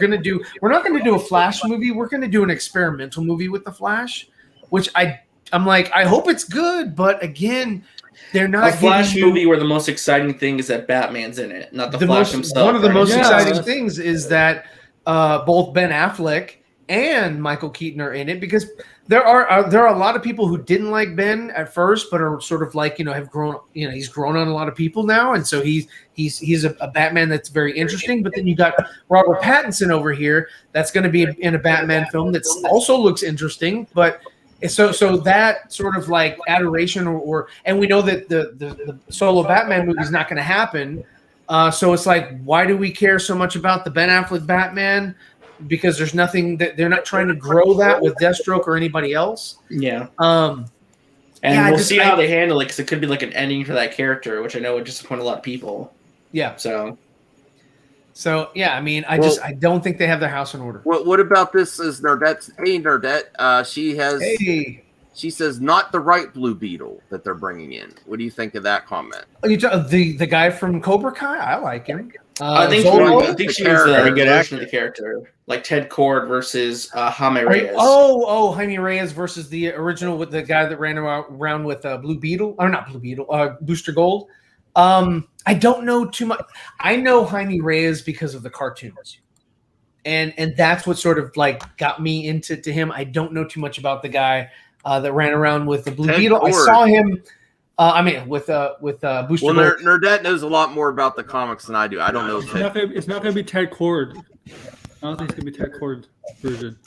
going to do a Flash movie. We're going to do an experimental movie with the Flash, which I'm like, I hope it's good, but again, they're not. A Flash movie where the most exciting thing is that Batman's in it, not the Flash himself. One of the most exciting things is that both Ben Affleck and Michael Keaton are in it, because there are a lot of people who didn't like Ben at first, but are sort of like have grown. He's grown on a lot of people now, and so he's a Batman that's very interesting. But then you got Robert Pattinson over here that's going to be in a Batman film that also looks interesting. But So that sort of like adoration, or and we know that the solo Batman movie is not going to happen. So it's like, why do we care so much about the Ben Affleck Batman? Because there's nothing that they're not trying to grow that with Deathstroke or anybody else. Yeah. And we'll see how they handle it, because it could be like an ending for that character, which I know would disappoint a lot of people. Yeah. So yeah, I mean, I don't think they have their house in order. What about this? Is Nerdette? Hey, Nerdette. She says not the right Blue Beetle that they're bringing in. What do you think of that comment? The guy from Cobra Kai, I like him. I think she was a good version of the character, like Ted Cord versus Jaime Reyes. Jaime Reyes versus the original with the guy that ran around with Blue Beetle, or not Blue Beetle, Booster Gold. I don't know too much. I know Jaime Reyes because of the cartoons, and that's what sort of like got me into him. I don't know too much about the guy that ran around with the Blue Beetle. Cord. I saw him. With Booster. Well, Gold. Nerdette knows a lot more about the comics than I do. I don't know. It's not gonna be Ted Cord. I don't think it's gonna be Ted Cord version.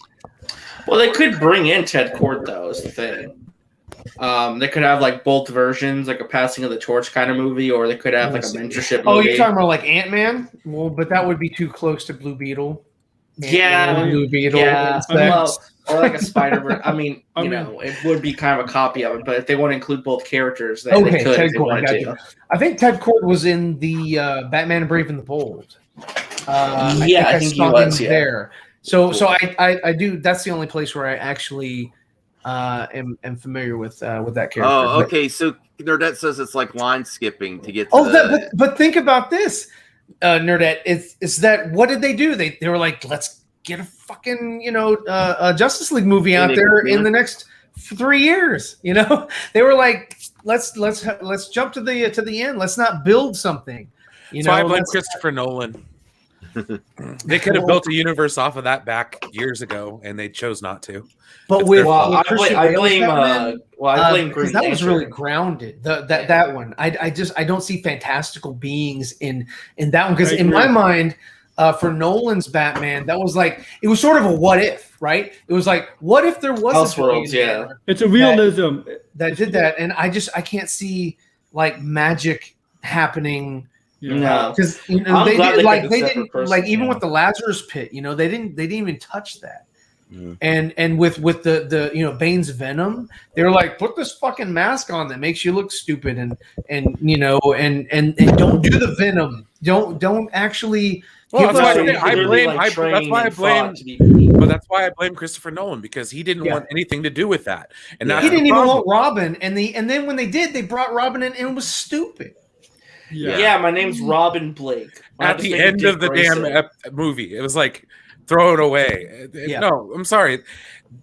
Well, they could bring in Ted Cord though. Is the thing. They could have like both versions, like a passing of the torch kind of movie, or they could have like a mentorship movie. Oh, you're talking about like Ant-Man? Well, but that would be too close to Blue Beetle. Blue Beetle. Yeah. Or like a Spider-Man. I mean, it would be kind of a copy of it, but if they want to include both characters, then they could. Ted Cord, I think Ted Cord was in the Batman Brave and the Bold. I think he was there. So I do. That's the only place where I actually am familiar with that character. Oh, okay. So Nerdette says it's like line skipping to get. To but think about this, Nerdette. Is that what did they do? They were like, let's get a fucking a Justice League movie out there in the next 3 years. They were like, let's jump to the end. Let's not build something. So I blame Christopher Nolan. They could have built a universe off of that back years ago, and they chose not to. But I blame Green that was really grounded. That one, I don't see fantastical beings in that one, because in my mind, for Nolan's Batman, that was like, it was sort of a what if, right? It was like, what if there was it's a realism that did that, and I can't see like magic happening. No, because they didn't like even with the Lazarus Pit, they didn't even touch that. And with the Bane's venom, they were like, put this fucking mask on that makes you look stupid, and don't do the venom. Don't actually. Well, that's why I blame Christopher Nolan, because he didn't want anything to do with that, and he didn't even want Robin. And then when they did, they brought Robin in, and it was stupid. Yeah, my name's Robin Blake. At the end of the damn movie, it was like, throw it away. No, I'm sorry.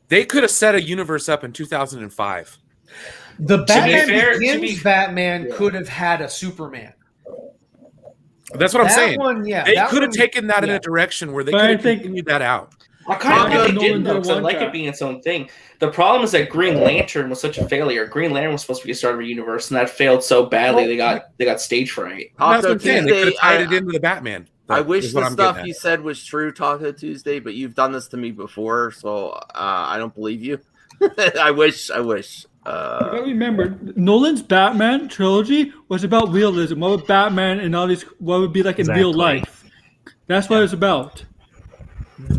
They could have set a universe up in 2005. The Batman Begins Batman could have had a Superman. That's what I'm saying. They could have taken that in a direction where they could have continued that out. I kind of think they didn't, because I like it being its own thing. The problem is that Green Lantern was such a failure. Green Lantern was supposed to be a start of a universe, and that failed so badly they got stage fright. That's what I'm saying. They could have tied it into the Batman. I wish the stuff you said was true, Taco Tuesday, but you've done this to me before, so I don't believe you. I wish. You gotta remember, Nolan's Batman trilogy was about realism. What would Batman and all these? What would be like in real life? That's what it's about.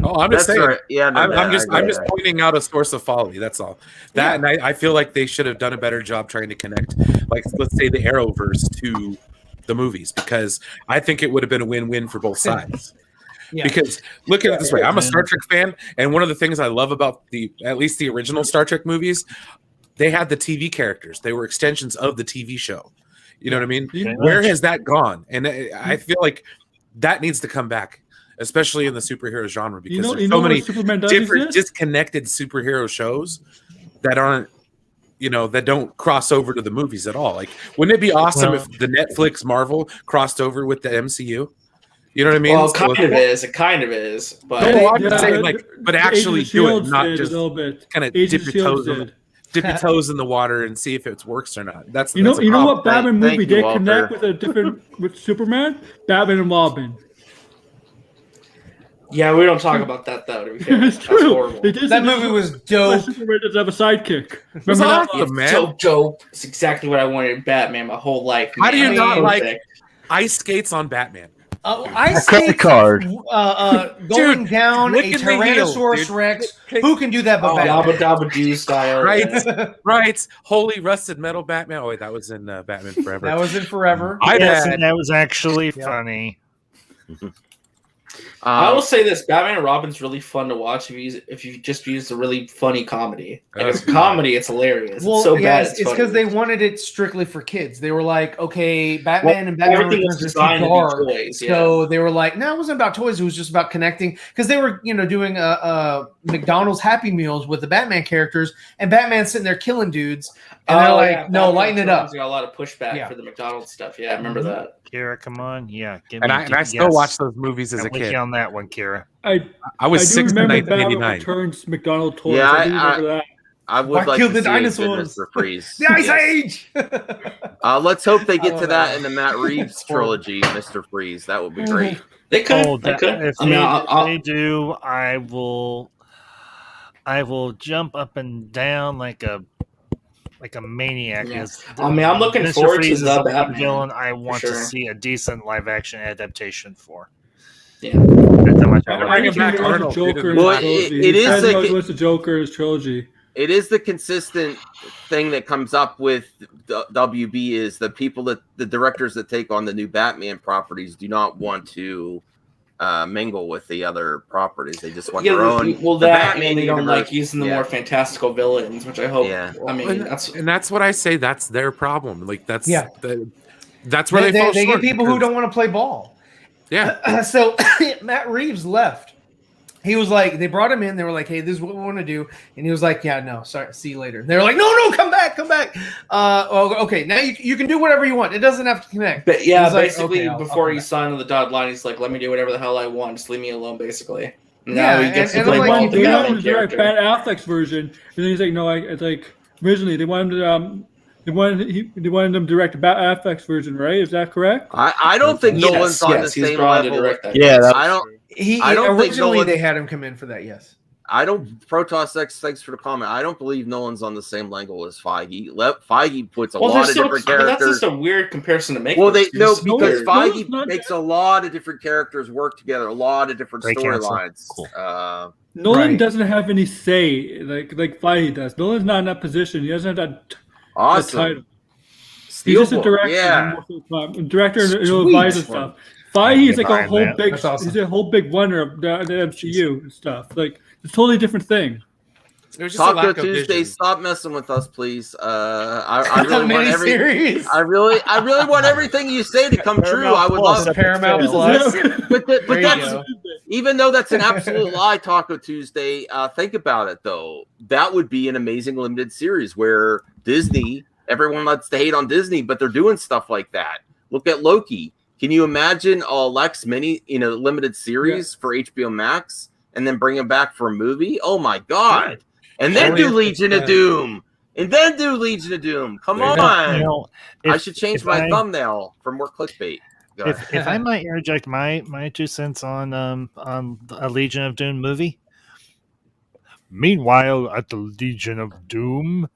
Oh, I'm just saying. Right. Yeah, no, I'm just pointing out a source of folly. That's all. And I feel like they should have done a better job trying to connect, like, let's say, the Arrowverse to the movies, because I think it would have been a win-win for both sides. Because look at it this way: I'm a Star Trek fan, and one of the things I love about at least the original Star Trek movies, they had the TV characters. They were extensions of the TV show. You know what I mean? Where has that gone? And I feel like that needs to come back, especially in the superhero genre, because there's so many different disconnected superhero shows that aren't, that don't cross over to the movies at all. Like, wouldn't it be awesome if the Netflix Marvel crossed over with the MCU? You know what I mean? Well, it kind of is. But I'm just saying, but actually do it, not just kind of dip your toes in the water and see if it works or not. That's you know what Batman movie did connect with with Superman? Batman and Robin. Yeah, we don't talk about that though. To be fair, It's that's true. horrible. They did That say movie was Why dope. Superman doesn't have a sidekick. It was Remember that? awesome, man. So dope. It's exactly what I wanted in Batman my whole life. How do you man. not like Perfect. ice skates on Batman? Ice credit skates, card. Going Dude, down look a at the heels, Tyrannosaurus dude. Rex. Who can do that but Dabba Batman? Dabba Doo style. Right, right. Holy rusted metal Batman. Oh wait, that was in Batman Forever. That was in Forever. My Yes, bad. and that was actually Yeah. funny. I will say this: Batman and Robin's really fun to watch if you just use a really funny comedy. Like it's a comedy, it's hilarious. Well, it's so yeah, bad. it's because they wanted it strictly for kids. They were like, okay, Batman and Batman everything was Returns is too designed to be dark. toys, yeah. So they were like, no, it wasn't about toys. It was just about connecting because they were, doing McDonald's Happy Meals with the Batman characters, and Batman's sitting there killing dudes, and they're like, no, Batman lighten it up. Returns got a lot of pushback Yeah. for the McDonald's stuff. Yeah, I remember that. Kira, come on. Yeah. Give And me I still yes. watch those movies as I'm a with kid. you on that one, Kira. I was I do 6 in remember Batman 1989. Returns McDonald toys. Yeah, I do remember that. I would Why like kill to the see a good dinosaurs? Mr. Freeze. The Ice Yes. Age. Let's hope they get I to love that that. in the Matt Reeves trilogy, Mr. Freeze. That would be great. They could. Oh, they that, could. if I mean, they do, I will jump up and down like a maniac. Yeah. Is I mean, I'm looking Mr. forward to Freeze is the the one Batman, villain I want sure. to see a decent live action adaptation for. Yeah. That's how much I I love bringing think it. back he wants Arnold, the Joker in Well, his trilogy. it He is said the- he wants the Joker in his trilogy. It is the consistent thing that comes up with WB is the directors that take on the new Batman properties do not want to mingle with the other properties. They just want their own. Well, the that and they don't universe. like using the Yeah. more fantastical villains, which I hope. Yeah. I mean, and, that's and that's what I say. That's their problem. Like that's Yeah. that's where they fall They short get people who because- don't want to play ball. Yeah, So Matt Reeves left. He was like, they brought him in. They were like, hey, this is what we want to do. And he was like, yeah, no, sorry, see you later. They were like, no, come back. Okay, now you can do whatever you want. It doesn't have to connect. But yeah, He's like, basically, okay, I'll before come he back. signed on the dotted line, he's like, "Let me do whatever the hell I want. Just leave me alone." Basically, Yeah, now he gets and to play I'm like, ball you with the do They that wanted Batman him to direct character. Ben Affleck's version, and then he's like, "No, it's like originally they wanted him to they wanted him to direct Bat Affleck's version, right? Is that correct?" I don't think Yes, Nolan's on the yes, he's same drawn to level. direct that. Yeah, that, I don't. He I don't think originally Nolan- they had him come in for that. Yes. I don't. Protoss X. Thanks for the comment. I don't believe Nolan's on the same level as Feige. Feige puts a lot of different that's characters. just a weird comparison to make. Well, though. they no It's because weird. Nolan's Feige not makes a lot of different characters work together, a lot of different Great cancel. storylines. Cool. Nolan Right. doesn't have any say like Feige does. Nolan's not in that position. He doesn't have that Awesome. title. He's Steel just a director. Yeah. most of the time. Director and Sweet. advisor stuff. Feige is like a behind whole that. big. That's awesome. He's a whole big wonder of the MCU and stuff. Like it's a totally different thing. there's just a Taco lack of Tuesday, vision. stop messing with us, please. I really want every. Miniseries. I really want everything you say to come true. I would Plus, love, Paramount This is Plus. but There you that's go. even though that's an absolute lie. Taco Tuesday. Think about it though. That would be an amazing limited series where Disney. Everyone likes to hate on Disney, but they're doing stuff like that. Look at Loki. Can you imagine a Lex mini, limited series for HBO Max, and then bring him back for a movie? Oh my god! And then do 40th Legion of Doom. Come on! You know, I if- should change if my I- thumbnail for more clickbait. Go ahead. If I might interject my 2 cents on a Legion of Doom movie. Meanwhile, at the Legion of Doom,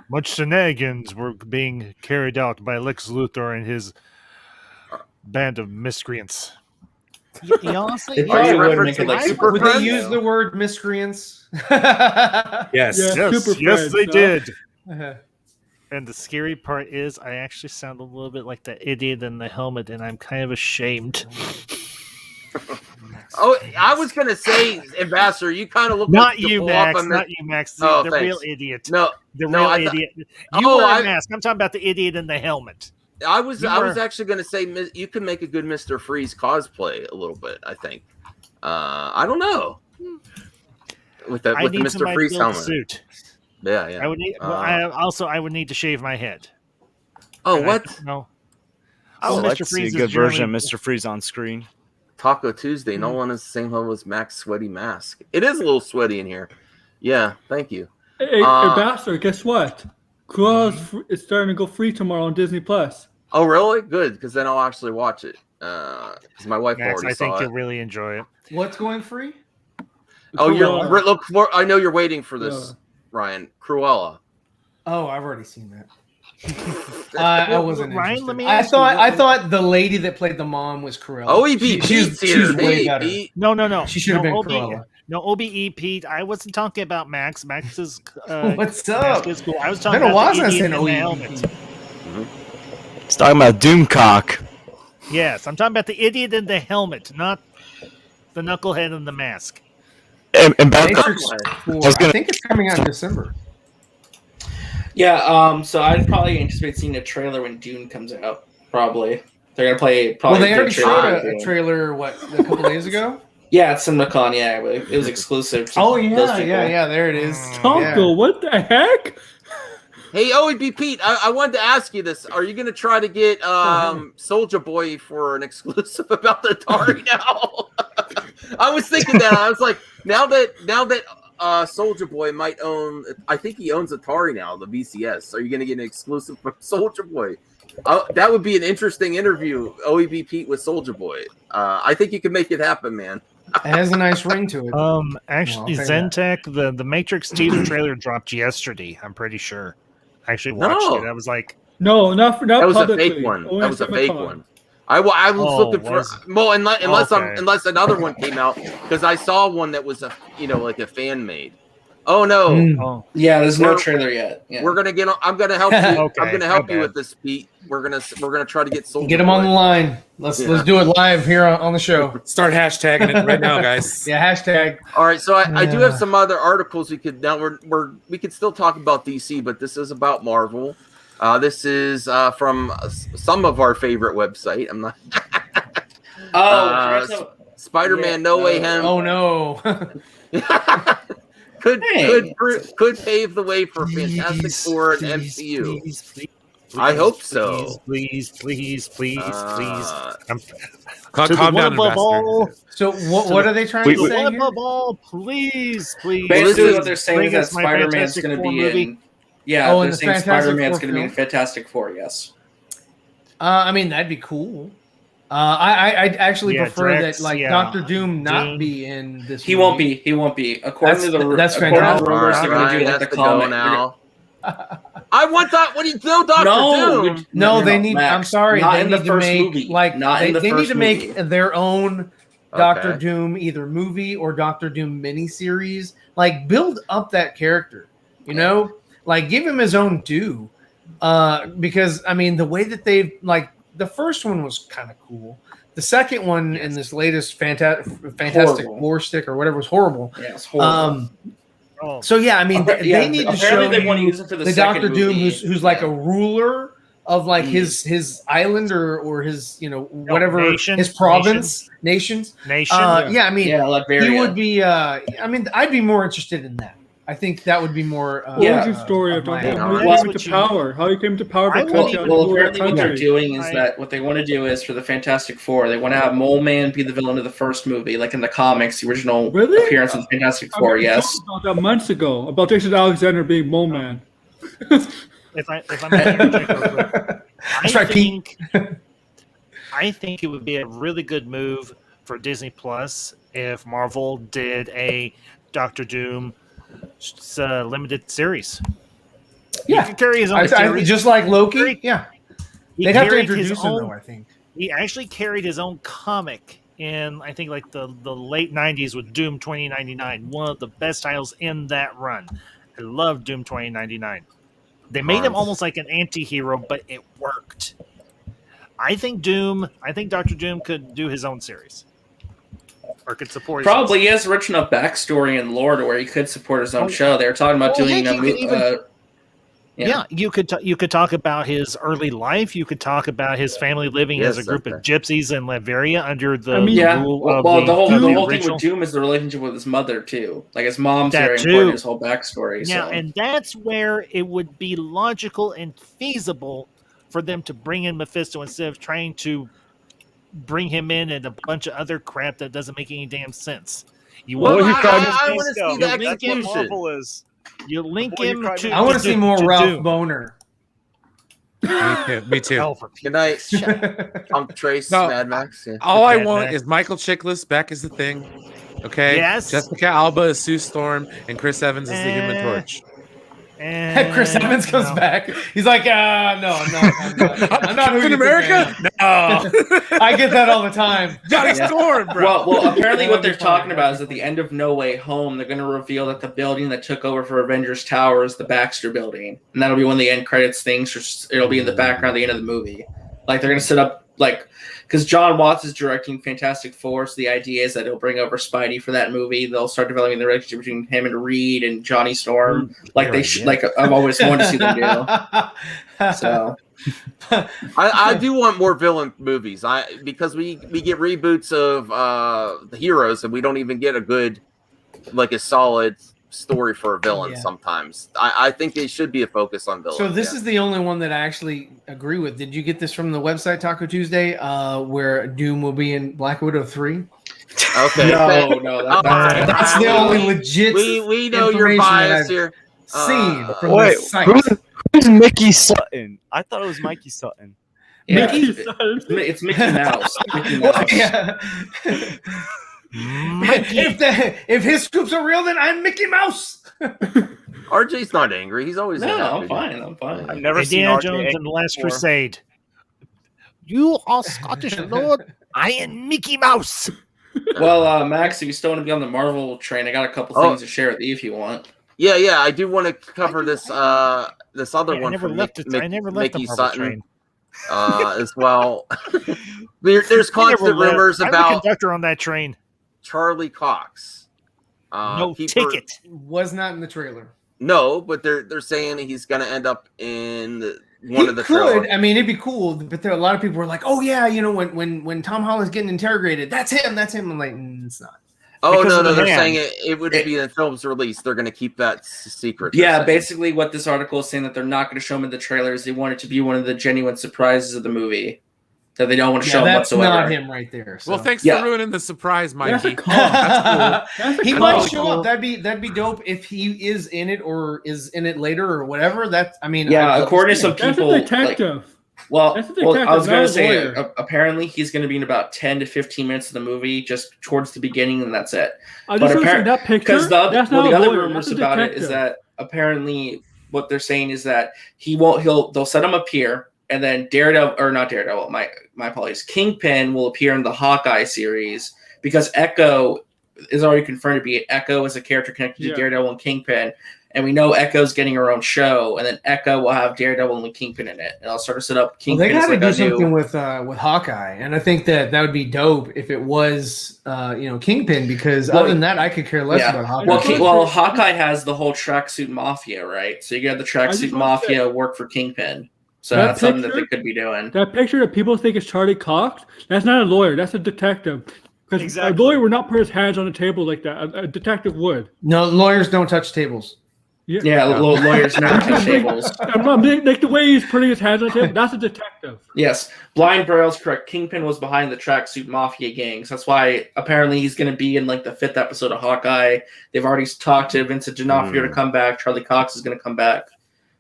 much shenanigans were being carried out by Lex Luthor and his band of miscreants. You honestly, They probably you would make it referencing like Super Would Friends? they use the word miscreants? Yes. Yeah. yes, Super yes, Friends, they huh? did. And the scary part is, I actually sound a little bit like the idiot in the helmet, and I'm kind of ashamed. Oh, I was gonna say, Ambassador, you kind of look Not like you you, pull off Max. on Not you, Max. Oh, The thanks. real idiot. No, The no, real I thought- idiot. You Oh, wear I- a mask. I'm talking about the idiot in the helmet. I was You was were- actually gonna say you can make a good Mr. Freeze cosplay a little bit. I think. I don't know. With the I need Mr. somebody Freeze to build a helmet. suit. Yeah, yeah. I would need. I would need to shave my head. Oh, And what? No. I would Mr. like to see a Freeze is good version of generally- Mr. Freeze on screen. Taco Tuesday. No one is the same level as Max Sweaty Mask. It is a little sweaty in here. Yeah, thank you. Hey, Ambassador, guess what? Cruella is starting to go free tomorrow on Disney Plus. Oh, really? Good, because then I'll actually watch it. because my wife Max, already I think saw you'll it. really enjoy it. What's going free? Oh, Cruella. look for. I know you're waiting for this, Yeah. Ryan. Cruella. Oh, I've already seen that. I wasn't Ryan, interested. let me I ask you, thought the lady that played the mom was Cruella. OEB Pete's she here. was way Hey, better. Pete. No. She should have been OB, Cruella. No, OBE Pete. I wasn't talking about Max. Max is. What's up? Max is cool. I was talking Been a while about the since idiot I've in the seen helmet. OEB. It's talking about Doomcock. Yes, I'm talking about the idiot in the helmet, not the knucklehead in the mask. And Matrix 4. was gonna- I think it's coming out in December. Yeah, so I'd probably anticipate seeing a trailer when Dune comes out. Probably they're gonna play. Probably Well, they a already trailer showed for a Dune. trailer, a couple days ago? Yeah, it's CinemaCon. Yeah, it was exclusive. To Oh, those yeah, people. yeah, there it is. Tonko, what the heck? Hey, OEB Pete. I wanted to ask you this. Are you going to try to get Soldier Boy for an exclusive about the Atari now? I was thinking that. I was like, now that Soldier Boy might own, I think he owns Atari now, the VCS. Are you going to get an exclusive from Soldier Boy? That would be an interesting interview, OEB Pete with Soldier Boy. I think you can make it happen, man. It has a nice ring to it. Actually, I'll say that. Zentech, the Matrix teaser trailer dropped yesterday. I'm pretty sure. I actually watched No. it. I was like, No, not That was publicly. a fake one. Only That was a fake CinemaCon. one. I was looking for was it? well, unless Okay. unless another one came out, because I saw one that was like a fan made. Oh no, oh, Yeah, there's no We're- trailer yet. Yeah. we're gonna get. I'm gonna help you. Okay, I'm gonna help my you bad. with this, Pete. We're gonna try to get Soldier Get him on the Boy. line. Let's do it live here on the show. Start hashtagging it right now, guys. Yeah, hashtag. All right, so I do have Yeah. some other articles we could now we could still talk about DC, but this is about Marvel. This is from some of our favorite website. I'm not Spider-Man No Way Home. Oh no. could Hey. could pave the way for Fantastic Four and MCU. I hope so. Please. Calm To the down, one above Ambassador. all, So what are they trying to to the say one here? above all, please. Basically, what they're saying bring is that us my Spider-Man's Fantastic going to Four be movie. in. Yeah, Oh, in they're the saying Fantastic Spider-Man's Four going to be in film? Fantastic Four. Yes. I mean, that'd be cool. I'd actually Yeah, prefer Drax, that yeah. Doctor Doom not Doom. be in this. He movie. won't be. He won't be. According to the That's according to fantastic. the rumors, they're going to Ryan do like has the to go comic. now. I want that. What do you do, Doctor No, Doom? No, they need. Max, I'm sorry. not They in need the to first make movie. like Not in the they need first to make movie. their own Doctor Okay. Doom, either movie or Doctor Doom miniseries. Like build up that character. You know, like give him his own due. Because I mean, the way that they like the first one was kind of cool. The second one in this latest Fantastic Horrible. Four stick or whatever was horrible. Yeah, it's horrible. So yeah, I mean, they need to show apparently they want to you use it for the the second Doctor Doom movie. who's like Yeah. a ruler of like Mm. his island or his whatever nation, his province nations. Nation. Yeah, I mean, Yeah, Liberia. he would be. I mean, I'd be more interested in that. I think that would be more. Origin story of my- Doctor Doom. Alright. How he That's came what to you- power. How he came to power I by will- touching Well, the apparently what they're country. doing is I- that what they want to do is for the Fantastic Four, they want to have Mole Man be the villain of the first movie, like in the comics, the original Really? appearance in Fantastic I Four. mean, we Yes. talked about that months ago about Jason Alexander being Mole Man. If I'm gonna interject real quick, That's right, Pete. I think it would be a really good move for Disney Plus if Marvel did a Doctor Doom limited series. Yeah. He could carry his own I, series. just like Loki. Very- Yeah, He they'd have to carried his introduce him own- though. I think. He actually carried his own comic in, I think, like the late 90s with Doom 2099, one of the best titles in that run. I love Doom 2099. They made him almost like an anti-hero, but it worked. I think Doctor Doom could do his own series. Or could support his own Probably he has a rich enough backstory and lore to where he could support his own Oh, show. They were talking about well, doing heck, a you could even- yeah. you could talk about his early life. You could talk about his family living Yes, as a group of okay. gypsies in Latveria under the I mean, Yeah. rule Well, of the whole thing original. with Doom is the relationship with his mother too. Like his mom's That very too. important. His whole backstory. Yeah, so. and that's where it would be logical and feasible for them to bring in Mephisto instead of trying to bring him in and a bunch of other crap that doesn't make any damn sense. You Well, want I want to see the You link him- execution. You link Before you him cry to. I want to see more Ralph Doom. Boner. Me too. Hell for Good night, Trace, No, Mad Max. Yeah. All I Mad want Max. is Michael Chiklis back as the Thing. Okay. Yes. Jessica Alba as Sue Storm, and Chris Evans as the Human Torch. Chris Evans comes back. He's like, no, I'm not who Captain you America? think I am." No. I get that all the time. Johnny Yeah. Storm, bro. Well, apparently what That'd be they're fun, talking about that'd is be at the end of No Way Home, they're going to reveal that the building that took over for Avengers Tower is the Baxter Building, and that'll be one of the end credits things. Or it'll be in the background at the end of the movie. Like they're going to set up because John Watts is directing Fantastic Four, so the idea is that he'll bring over Spidey for that movie. They'll start developing the relationship between him and Reed and Johnny Storm, like they like I've always wanted to see them do. So. I do want more villain movies. Because we get reboots of the heroes and we don't even get a solid story for a villain. Sometimes I think there should be a focus on villains. So this is the only one that I actually agree with. Did you get this from the website Taco Tuesday, where Doom will be in Black Widow 3? Okay. No, that's the only legit. We know you're biased here. Seen from Wait, the site. who's Mickey Sutton? I thought it was Mikey Sutton. Yeah, Mickey it's Mickey Mouse. Mickey Mouse. Yeah. if his scoops are real, then I'm Mickey Mouse. RJ's not angry. He's always I'm fine. I've never seen Indiana RJ Jones and the Last before. Crusade. You are Scottish Lord. I am Mickey Mouse. Well, Max, if you still want to be on the Marvel train, I got a couple things to share with you if you want. Yeah. I do want to cover this other one from I never left Mickey the Marvel Sutton train. as well. There's constant rumors I'm the about conductor on that train. Charlie Cox. No ticket. Was not in the trailer. No, but they're saying he's going to end up in one of the could. trailers. I mean, it'd be cool, but there a lot of people were like, "Oh yeah, when Tom Holland's getting interrogated, that's him. I'm like, it's not." Oh Because no, of the they're hand. saying it would be in the film's release. They're going to keep that secret. Yeah, they're saying. basically what this article is saying that they're not going to show him in the trailers. They want it to be one of the genuine surprises of the movie that they don't want to show him that's whatsoever. not him right there. So. Well, thanks Yeah. for ruining the surprise, That's a Mikey. call. That's cool. That's a He call. might show up. That'd be dope if he is in it or is in it later or whatever. According to some That's people, a detective. Well, That's a I was detective, going not to a say, lawyer. apparently he's going to be in about 10 to 15 minutes of the movie, just towards the beginning, and that's it. I just But noticed that picture. Because the That's not other a lawyer. rumors That's a about it is detective. that apparently what they're saying is that they'll set him up here, and then my apologies, Kingpin will appear in the Hawkeye series because Echo is already confirmed to be Echo as a character connected to Daredevil and Kingpin. And we know Echo's getting her own show, and then Echo will have Daredevil and Kingpin in it, and I'll start to set up Kingpin. They got to as do like a something new. with Hawkeye, and I think that would be dope if it was Kingpin, because other than that, I could care less about Hawkeye. Well, Hawkeye has the whole tracksuit mafia, right? So you got the tracksuit mafia work for Kingpin. So That that's something that picture- they could be doing. That picture that people think is Charlie Cox, that's not a lawyer. That's a detective. Because Exactly. a lawyer would not put his hands on the table like that. A detective would. No, lawyers don't touch tables. Yeah, lawyers never touch tables. Like the way he's putting his hands on the table, that's a detective. Yes, Blind Braille's correct. Kingpin was behind the tracksuit mafia gangs. That's why apparently he's going to be in like the 5th episode of Hawkeye. They've already talked to Vincent D'Onofrio to come back. Charlie Cox is going to come back.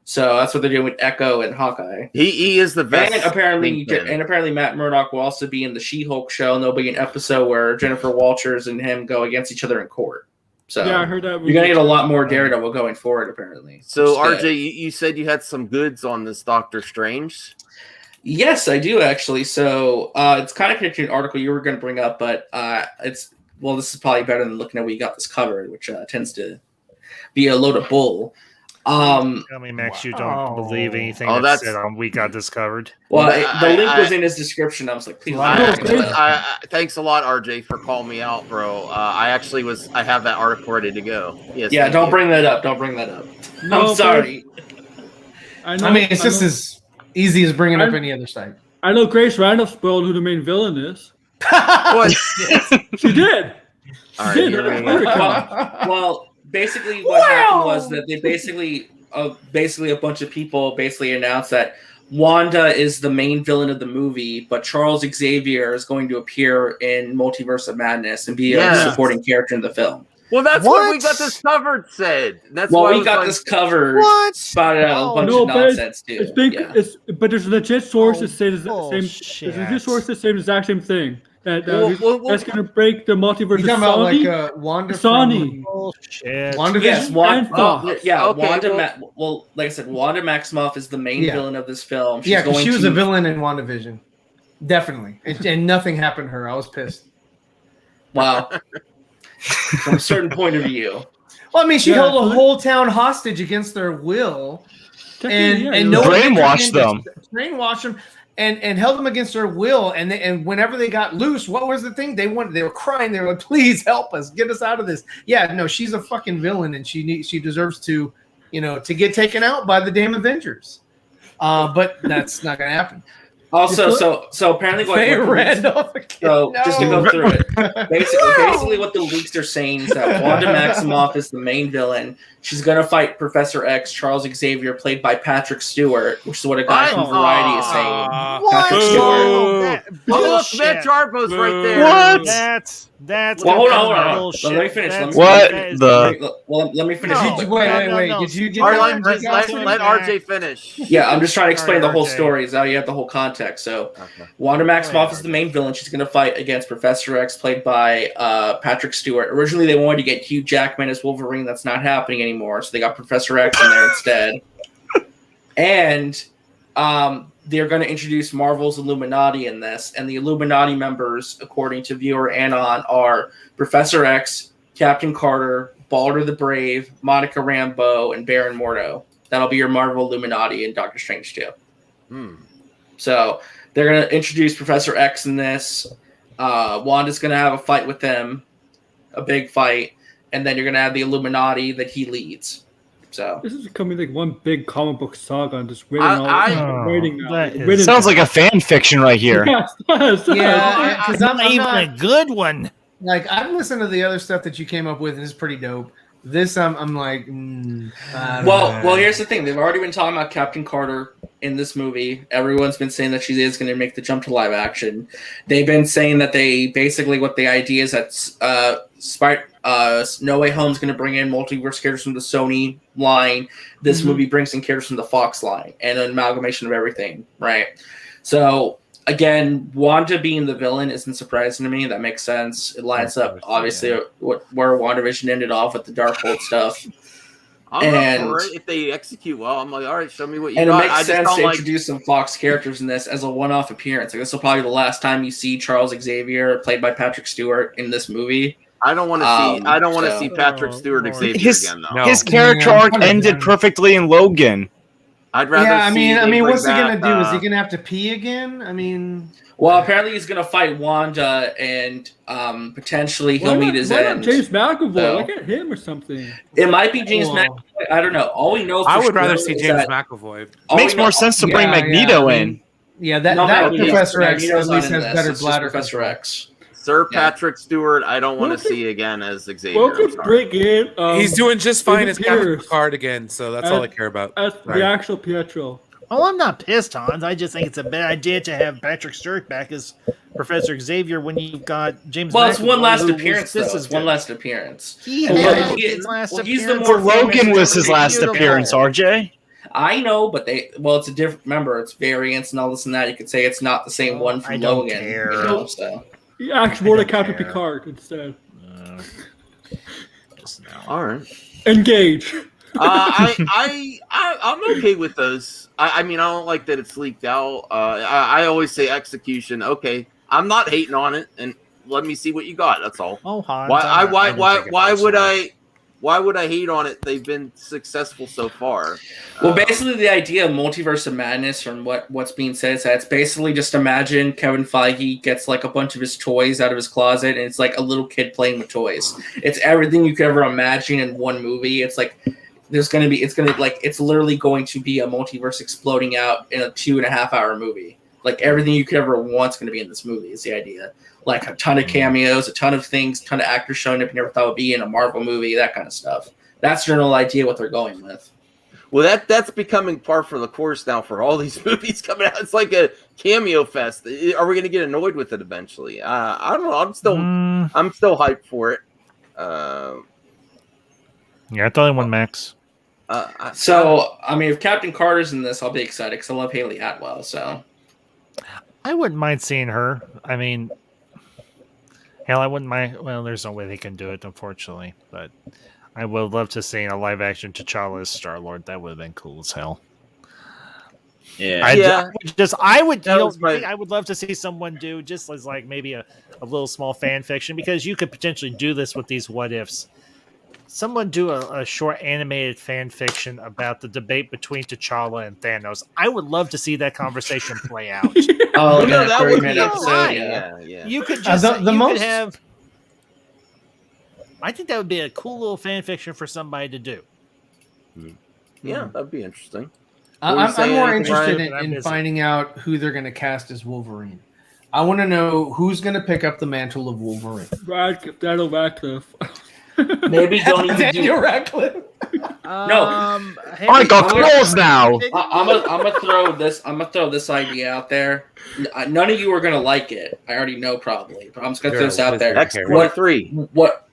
So that's what they're doing with Echo and Hawkeye. He is the best. And apparently Matt Murdock will also be in the She-Hulk show, and there'll be an episode where Jennifer Walters and him go against each other in court. So Yeah, I heard that. you're gonna get a lot more Daredevil going forward, apparently. So Which is good. RJ, you said you had some goods on this Doctor Strange. Yes, I do actually. So it's kind of connected to an article you were going to bring up, but this is probably better than looking at where you got this covered, which tends to be a load of bull. Tell me, Max, you don't believe anything that's said on We Got This Covered. Well, the link was in his description. I was like, please. Thanks a lot, RJ, for calling me out, bro. I have that article ready to go. Yes. Yeah, don't bring that up. Don't bring that up. No, I'm sorry. I mean, it's just as easy as bringing up any other site. I know Grace Randolph spoiled who the main villain is. What? She did. All right, She did. here we go. Well, basically what happened was that they basically a bunch of people basically announced that Wanda is the main villain of the movie, but Charles Xavier is going to appear in Multiverse of Madness and be a supporting character in the film. Well, that's what we What? got this covered said. That's Well, why I we was got like, this covered, What? spotted out a bunch No, of but nonsense too. it's big. Yeah. But there's legit sources say the same. bullshit. There's legit sources say the exact same thing. That Well, that's gonna break the multiverse. You talking about like Wanda Sony. Bullshit. WandaVision? Yes, And Wanda. Fox. Yeah, Okay, Wanda. Well, like I said, Wanda Maximoff is the main Yeah. villain of this film. She's Yeah, because going she was to, a villain in WandaVision. Definitely. And nothing happened to her. I was pissed. Wow. From a certain point of view. Well, I mean, she Yeah, held a so- whole town hostage against their will. Technically, yeah, And you're no right. one Brainwashed intervened, them. brainwashed them, and held them against their will. And whenever they got loose, what was the thing? They were crying. They were like, "Please help us, get us out of this." Yeah, no, she's a fucking villain, and she deserves to, to get taken out by the damn Avengers. But that's not gonna happen. Also, so apparently, Faye Randolph. So just to No. go through it, basically what the leaks are saying is that Wanda Maximoff is the main villain. She's gonna fight Professor X, Charles Xavier, played by Patrick Stewart, which is what a guy from Variety is saying. Patrick Stewart. look, Matt Jarbo's right there. What? That's Well, hold on. bullshit. Let me finish. That's- What that is- the- Well, let me finish. No. real Did you, quick. wait. No. Did you get All that? right, Did you let get that? RJ finish. Yeah, I'm just trying to explain Sorry, the whole RJ. story. Now you have the whole context. So, Okay. Wanda Maximoff ahead, is the main villain. She's going to fight against Professor X, played by Patrick Stewart. Originally, they wanted to get Hugh Jackman as Wolverine. That's not happening anymore. So they got Professor X in there instead. And they're going to introduce Marvel's Illuminati in this. And the Illuminati members, according to viewer Anon, are Professor X, Captain Carter, Balder the Brave, Monica Rambeau, and Baron Mordo. That'll be your Marvel Illuminati in Doctor Strange 2. So they're going to introduce Professor X in this. Wanda's going to have a fight with them, a big fight, and then you're going to have the Illuminati that he leads. So This is becoming like one big comic book saga and just Sounds like a fan fiction right here. Yes, Yeah, because I'm Not even not, a good one. like, I've listened to the other stuff that you came up with, and it's pretty dope. This, I'm like, I don't know. well, here's the thing. They've already been talking about Captain Carter in this movie. Everyone's been saying that she is going to make the jump to live action. They've been saying that they basically what the idea is that No Way Home's going to bring in multiverse characters from the Sony line. This movie brings in characters from the Fox line and an amalgamation of everything, right? So again, Wanda being the villain isn't surprising to me. That makes sense. It lines up obviously where WandaVision ended off with the Darkhold stuff. I'm And- up for it if they execute well. I'm like, all right, show me what you And got. it I makes just sense don't to like. introduce some Fox characters in this as a one-off appearance. Like this will probably be the last time you see Charles Xavier, played by Patrick Stewart, in this movie. I don't want to see. I don't want to so- see Patrick Stewart Lord. Xavier His- again though. No. His character Yeah, arc I'm ended done. perfectly in Logan. I'd rather. Yeah, I see mean, they bring what's he gonna back, do? Is he gonna have to pee again? I mean, Well, apparently he's going to fight Wanda, and potentially he'll meet his end. James McAvoy, So- look at him or something. It might be James Well- McAvoy. I don't know. All we know. I for would rather sure see is James that- McAvoy. all we Makes know- more sense to bring yeah, Magneto I in. mean, yeah, that No, that Magneto's- Professor X Magneto's at not least in has this. better It's just bladder Professor control. X. Sir Yeah. Patrick Stewart? I don't want to Well, see again as Xavier. Well, I'm could sorry. bring in. He's doing just fine as David Captain Pierce Picard again, so that's all I care about. as Right. the actual Pietro. Oh, I'm not pissed, Hans. I just think it's a bad idea to have Patrick Stewart back as Professor Xavier when you've got James. Well, it's one McAvoy, last who- appearance. This though. is It's one good. last appearance. He Well, had he- his last well, he's the appearance. more For Logan famous was his last beautiful. appearance, RJ. I know, but it's a different. Remember, it's variants and all this and that. You could say it's not the same one I from don't Logan. care. You know, so. He acts more I like don't Captain care. Picard instead. All right. Engage. I'm okay with those. I mean, I don't like that it's leaked out. I always say execution. Okay, I'm not hating on it, and let me see what you got. That's all. Oh, Hans. Why would I hate on it? They've been successful so far. Well, basically, the idea of Multiverse of Madness, from what's being said, is that it's basically just imagine Kevin Feige gets like a bunch of his toys out of his closet, and it's like a little kid playing with toys. It's everything you could ever imagine in one movie. It's like it's literally going to be a multiverse exploding out in a 2.5 hour movie. Like everything you could ever want's going to be in this movie is the idea. Like a ton of cameos, a ton of things, a ton of actors showing up you never thought would be in a Marvel movie, that kind of stuff. That's the general idea what they're going with. Well, that's becoming par for the course now for all these movies coming out. It's like a cameo fest. Are we going to get annoyed with it eventually? I don't know. I'm still hyped for it. Yeah, it's only one Max. So, I mean, if Captain Carter's in this, I'll be excited because I love Haley Atwell. So, I wouldn't mind seeing her. I mean, hell, I wouldn't mind. Well, there's no way they can do it, unfortunately. But I would love to see a live action T'Challa as Star Lord. That would have been cool as hell. Yeah. I would love to see someone do just as like maybe a little small fan fiction, because you could potentially do this with these what ifs. Someone do a short animated fan fiction about the debate between T'Challa and Thanos. I would love to see that conversation play out. oh, No, that would be episode. fine. Yeah. Yeah. You could just the you most- could have. I think that would be a cool little fan fiction for somebody to do. Yeah, that'd be interesting. I'm saying more anything, interested Ryan? I'm in busy. finding out who they're going to cast as Wolverine. I want to know who's going to pick up the mantle of Wolverine. Daniel Radcliffe. Maybe don't even do. Daniel Radcliffe. I got claws now. I'm gonna throw this. I'm gonna throw this idea out there. None of you are gonna like it. I already know probably, but I'm just gonna throw this out there. X-23. What?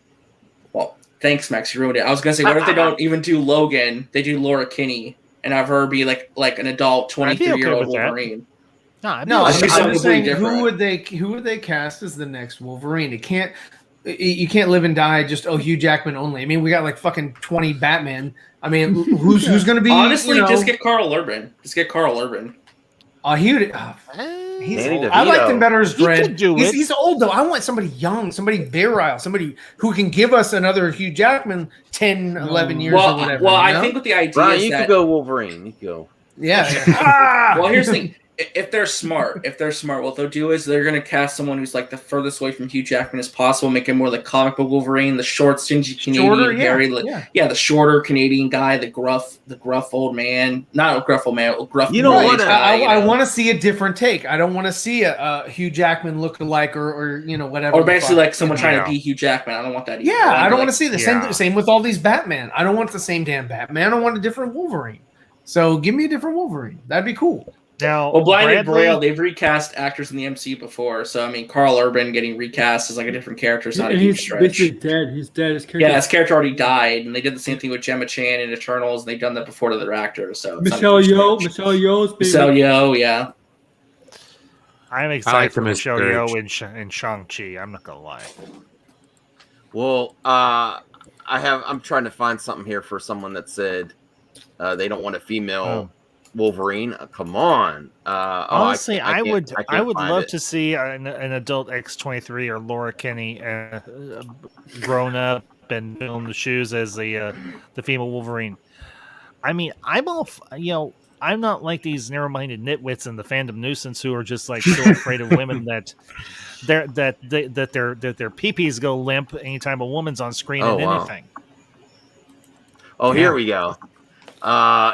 Well, thanks, Max. You ruined it. I was gonna say, what if they don't even do Logan? They do Laura Kinney and have her be like an adult 23-year-old with that. Wolverine. No, I'd I'm be something just saying completely who would they cast as the next Wolverine? You can't live and die just Hugh Jackman only. I mean, we got like fucking 20 Batman. I mean, who's going to be? Honestly, just get Carl Urban. He would. He's Danny old. I liked DeVito. him better as He Dredd. could do it. He's old though. I want somebody young, somebody virile, somebody who can give us another Hugh Jackman 10, 11 years or whatever. Well, you I know? think what the idea Brian, is you that. could go Wolverine. You could go. Yeah. Well, here's the thing. If they're smart, what they'll do is they're going to cast someone who's like the furthest away from Hugh Jackman as possible, make him more like comic book Wolverine, the short, stingy Canadian, Shorter, the shorter Canadian guy, the gruff old man, not a gruff old man, gruff. You don't middle-aged wanna- guy, I want to see a different take. I don't want to see a Hugh Jackman lookalike or whatever. or the basically fuck. like someone trying Yeah. to be Hugh Jackman. I don't want that either. Yeah, I don't want to like, see the Yeah. same with all these Batman. I don't want the same damn Batman. I want a different Wolverine. So give me a different Wolverine. That'd be cool. Now, Well, Blinded Bradley- Braille, they've recast actors in the MCU before, so I mean, Carl Urban getting recast as like a different character is not a And huge he's stretch. basically dead. He's dead. His character. Yeah, his character already died, and they did the same thing with Gemma Chan in Eternals, and they've done that before to other actors. So it's not a Michelle huge Yeoh. stretch. Michelle Yeoh's being Michelle Yeoh, yeah. I'm excited for them as Michelle Scourge. Yeoh in Shang-Chi. I'm not gonna lie. Well, I'm trying to find something here for someone that said they don't want a female Wolverine. Come on. Honestly, I would can't find love it. to see an adult X-23 or Laura Kinney grown up and fill in the shoes as the female Wolverine. I mean, I'm not like these narrow-minded nitwits in the fandom nuisance who are just like so afraid of women that their peepees go limp anytime a woman's on screen Oh, in wow. anything. Oh, here we go.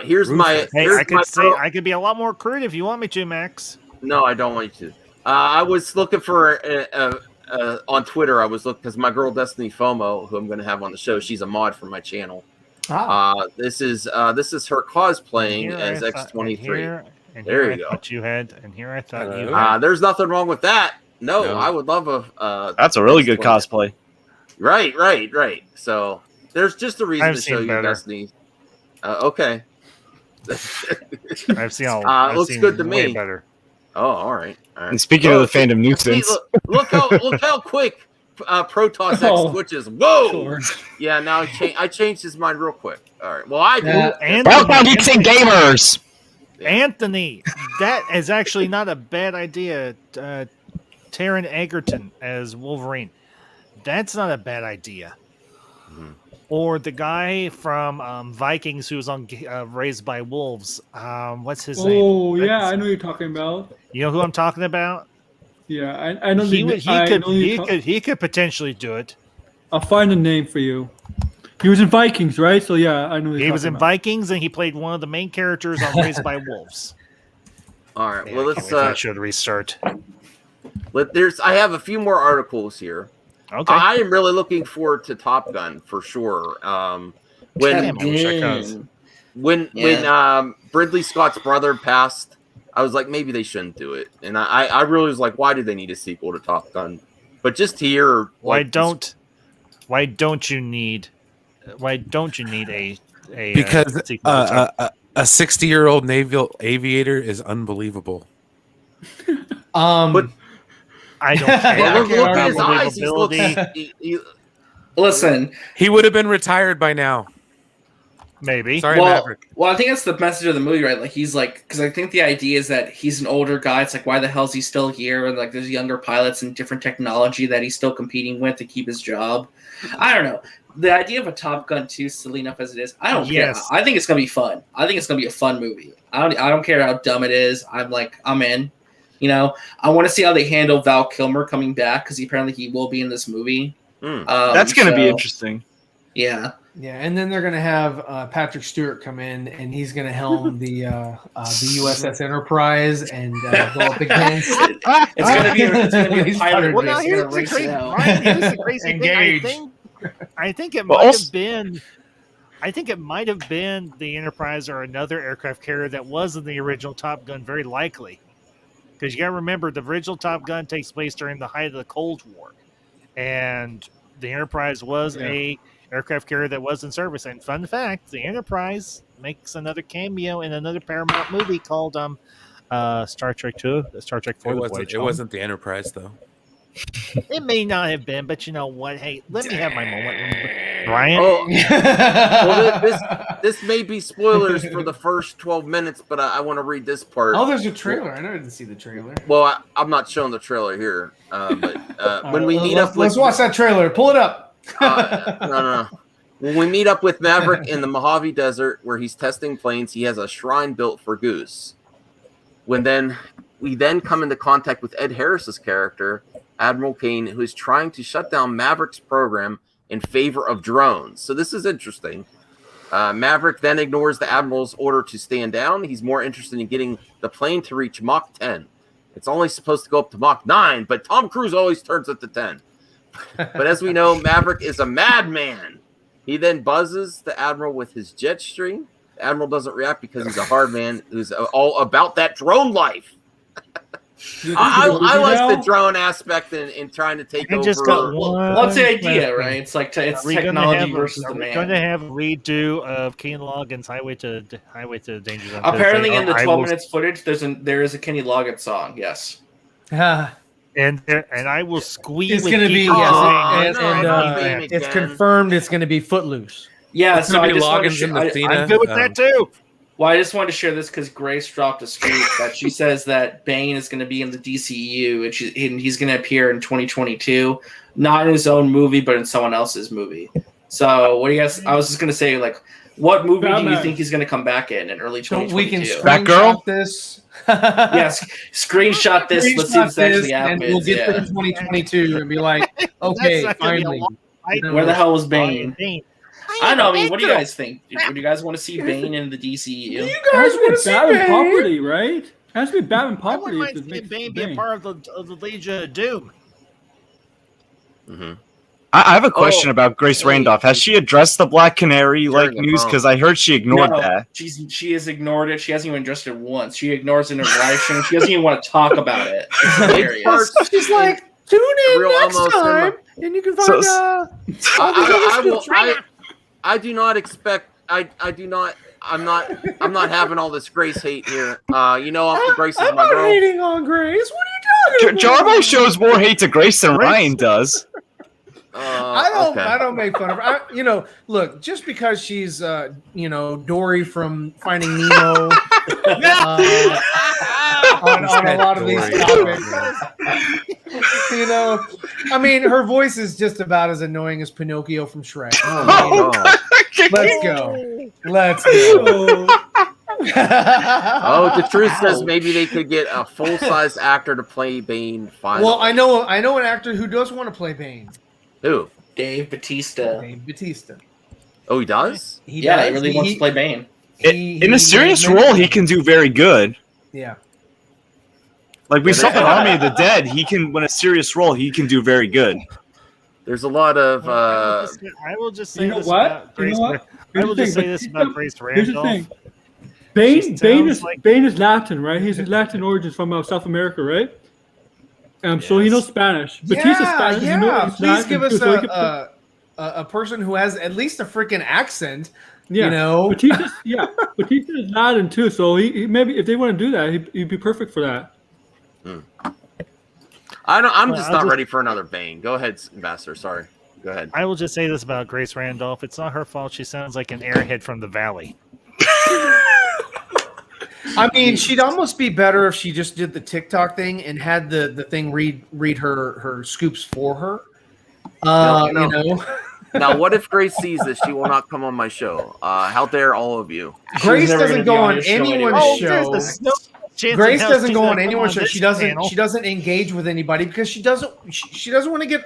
Here's my. Hey, here's my I could be a lot more crude if you want me to, Max. No, I don't want you to. I was looking for on Twitter. I was looking because my girl Destiny FOMO, who I'm going to have on the show, she's a mod for my channel. This is her cosplaying as X-23. There you go. Thought you had, and here I thought you had. There's nothing wrong with that. No, I would love a. That's a really good X-23. cosplay. Right. So there's just a reason I've to show seen you better. Destiny. Okay. I've seen all. Looks good to way me. Better. Oh, all right. And speaking of the fandom nuisance, Look how quick Protoss Oh. X switches. Whoa. Sure. Yeah, now I changed his mind real quick. All right. Well, I do. welcome geeks and gamers. Anthony, that is actually not a bad idea. Taryn Eggerton as Wolverine. That's not a bad idea. Or the guy from Vikings who was on Raised by Wolves. What's his name? Oh yeah, I know what you're talking about. You know who I'm talking about? Yeah, I know. He could potentially do it. I'll find a name for you. He was in Vikings, right? So yeah, I know. What He you're was in talking about. Vikings and he played one of the main characters on Raised by Wolves. All right. Man, Well, I can't let's. wait till I should restart. I have a few more articles here. Okay. I am really looking forward to Top Gun for sure. When Damn, I wish I could. when Ridley Scott's brother passed, I was like, maybe they shouldn't do it. And I really was like, why do they need a sequel to Top Gun? But just to hear Why don't you need don't you need a Because sequel to a 60-year-old naval aviator is unbelievable. But I don't Well, care. look at his eyes. He looks. Believability, Listen, He would have been retired by now. maybe. Sorry, well, Maverick. well, I think that's the message of the movie, right? Like he's like, because I think the idea is that he's an older guy. It's like, why the hell is he still here? And like, there's younger pilots and different technology that he's still competing with to keep his job. I don't know. The idea of a Top Gun 2, silly enough as it is, I don't care. Yes. I think it's gonna be fun. I think it's gonna be a fun movie. I don't care how dumb it is. I'm in. You know, I want to see how they handle Val Kilmer coming back because apparently he will be in this movie. That's going to be interesting. Yeah. Yeah, and then they're gonna have Patrick Stewart come in, and he's gonna helm the USS Enterprise and go up against. It's gonna be a He's pilot fired. Well, now race. here's They're the racing crazy, out. Ryan, here's the crazy thing. Engage. I think it But might also- have been. I think it might have been the Enterprise or another aircraft carrier that was in the original Top Gun, very likely. Because you got to remember, the original Top Gun takes place during the height of the Cold War, and the Enterprise was a aircraft carrier that was in service. And fun fact, the Enterprise makes another cameo in another Paramount movie called Star Trek 2, Star Trek 4. It wasn't the Enterprise, though. It may not have been, but you know what? Hey, let me have my moment, Ryan. Oh, well, this may be spoilers for the first 12 minutes, but I want to read this part. Oh, there's a trailer. I didn't see the trailer. Well, I'm not showing the trailer here, but when we meet up, let's watch that trailer. Pull it up. no. When we meet up with Maverick in the Mojave Desert, where he's testing planes, he has a shrine built for Goose. We then come into contact with Ed Harris's character, Admiral Kane, who is trying to shut down Maverick's program in favor of drones. So this is interesting. Maverick then ignores the Admiral's order to stand down. He's more interested in getting the plane to reach Mach 10. It's only supposed to go up to Mach 9, but Tom Cruise always turns it to 10. But as we know, Maverick is a madman. He then buzzes the Admiral with his jet stream. The Admiral doesn't react because he's a hard man who's all about that drone life. I like the drone aspect in trying to take over. Just got one. What's the idea, right? It's like it's technology versus the We're man. going to have a redo of Kenny Loggins' Highway to Danger Zone. Apparently, in the 12 minutes footage, there is a Kenny Loggins song. Yes. And I will squeeze. It's with going to be, Geeky yes, Zane. and it's confirmed it's going to be Footloose. Yeah, It's so gonna I be just wanted to Loggins share, in the Cena. I'm good with that too. well, I just wanted to share this because Grace dropped a scoop that she says that Bane is going to be in the DCEU and he's going to appear in 2022, not in his own movie, but in someone else's movie. So, what do you guys? I was just going to say, like, what movie do you Batman. think he's going to come back in early So 2022? we can Batgirl? screenshot this. Yes, screenshot this. Let's see what's actually and happening. we'll get Yeah. to 2022 and be like, okay, not gonna be a finally. lot. Where the hell was Bane? Bane. I don't know. I mean, what do you guys think? Do you guys want to see Bane in the DCEU? You It guys has to want be to see Batman Bane? property, right? It has to be Batman I property. wouldn't if mind it seeing makes Bane be a part of the Legion of Doom. Mm-hmm. I have a question about Grace hey. Randolph. Has she addressed the Black Canary Turn the news? phone. Because I heard she ignored No, that. she has ignored it. She hasn't even addressed it once. She ignores it in writing. She doesn't even want to talk about it. It's hilarious. She's like, tune in Real next almost time, in and you can find I do not expect. I'm not having all this Grace hate here. Grace is I'm my not girl. hating on Grace. What are you talking about? Jarbo shows more hate to Grace than Ryan does. I don't make fun of her. Look, just because she's Dory from Finding Nemo on a lot of these topics. I mean, her voice is just about as annoying as Pinocchio from Shrek. Oh, no. Let's go. Oh, the truth says maybe they could get a full-size actor to play Bane. Finally. Well, I know an actor who does want to play Bane. Who? Dave Bautista. Dave Bautista. Oh, he does? He does. really wants to play Bane. In a serious role, he can do very good. Yeah. Like we saw in Army of the Dead, he can. When a serious role, he can do very good. There's a lot of. I will just say You know this what? about Grace. You know what? I will just say this about Grace Here's the Randolph. thing. Bane sounds like- is Latin, right? He's Latin origins from South America, right? So he knows Spanish. Batista's Spanish. Yeah. You know, he's Please Latin give us too, so he can a person who has at least a freaking accent. Yeah, You know, Batista is Latin too, so he maybe if they want to do that, he'd be perfect for that. I'm Well, just I'll not just- ready for another Bane. Go ahead, Ambassador. Sorry. Go ahead. I will just say this about Grace Randolph. It's not her fault. She sounds like an airhead from the valley. I mean, she'd almost be better if she just did the TikTok thing and had the thing read her scoops for her. No. You know, Now, what if Grace sees this? She will not come on my show. How dare all of you? Grace never gonna doesn't be go on on your show anyone's anyway. show. There's no chance Grace in hell doesn't she's go gonna on come anyone's show. this She doesn't. channel. She doesn't engage with anybody because she doesn't want to get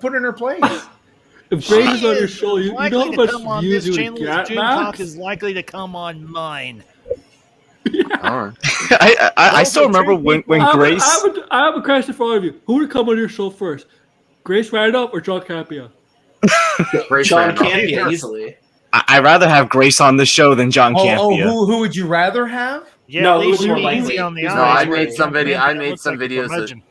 put in her place. If She Grace is on your is show, you know likely how to much come on views this you channel would as get, Doom Talk Max? is likely to come on mine. All right. I still remember when Grace. I have a question for all of you. Who would come on your show first? Grace Randolph or John Campia? Grace John Randolph. Campia easily. I'd rather have Grace on the show than John Campia. Who would you rather have? Yeah, No, at least who's you're more easy likely? on the No, eyes. I made some video- I made Looks some like a videos that- curmudgeon.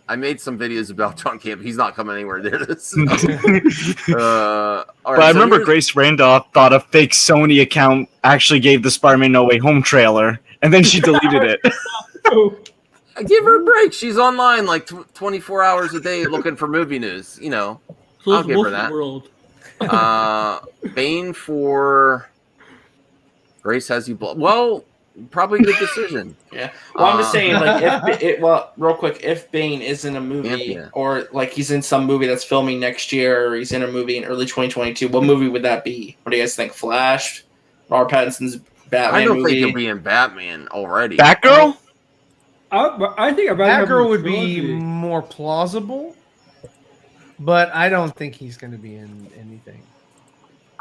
I made some videos about John Camp. He's not coming anywhere near this. All But right, I so remember here's- Grace Randolph thought a fake Sony account actually gave the Spider-Man No Way Home trailer, and then she deleted it. Give her a break. She's online like 24 hours a day looking for movie news. You know, So I'll it's give her most of the that. world. Bane for Grace has you. Well, probably a good decision. Yeah. Well, I'm just saying, like, real quick, if Bane is in a movie Campia. or like he's in some movie that's filming next year, or he's in a movie in early 2022, what movie would that be? What do you guys think? Flash, Robert Pattinson's Batman I don't movie. think he'll be in Batman already. Batgirl? I think I'd rather have him Batgirl in would be trilogy. more plausible, but I don't think he's going to be in anything.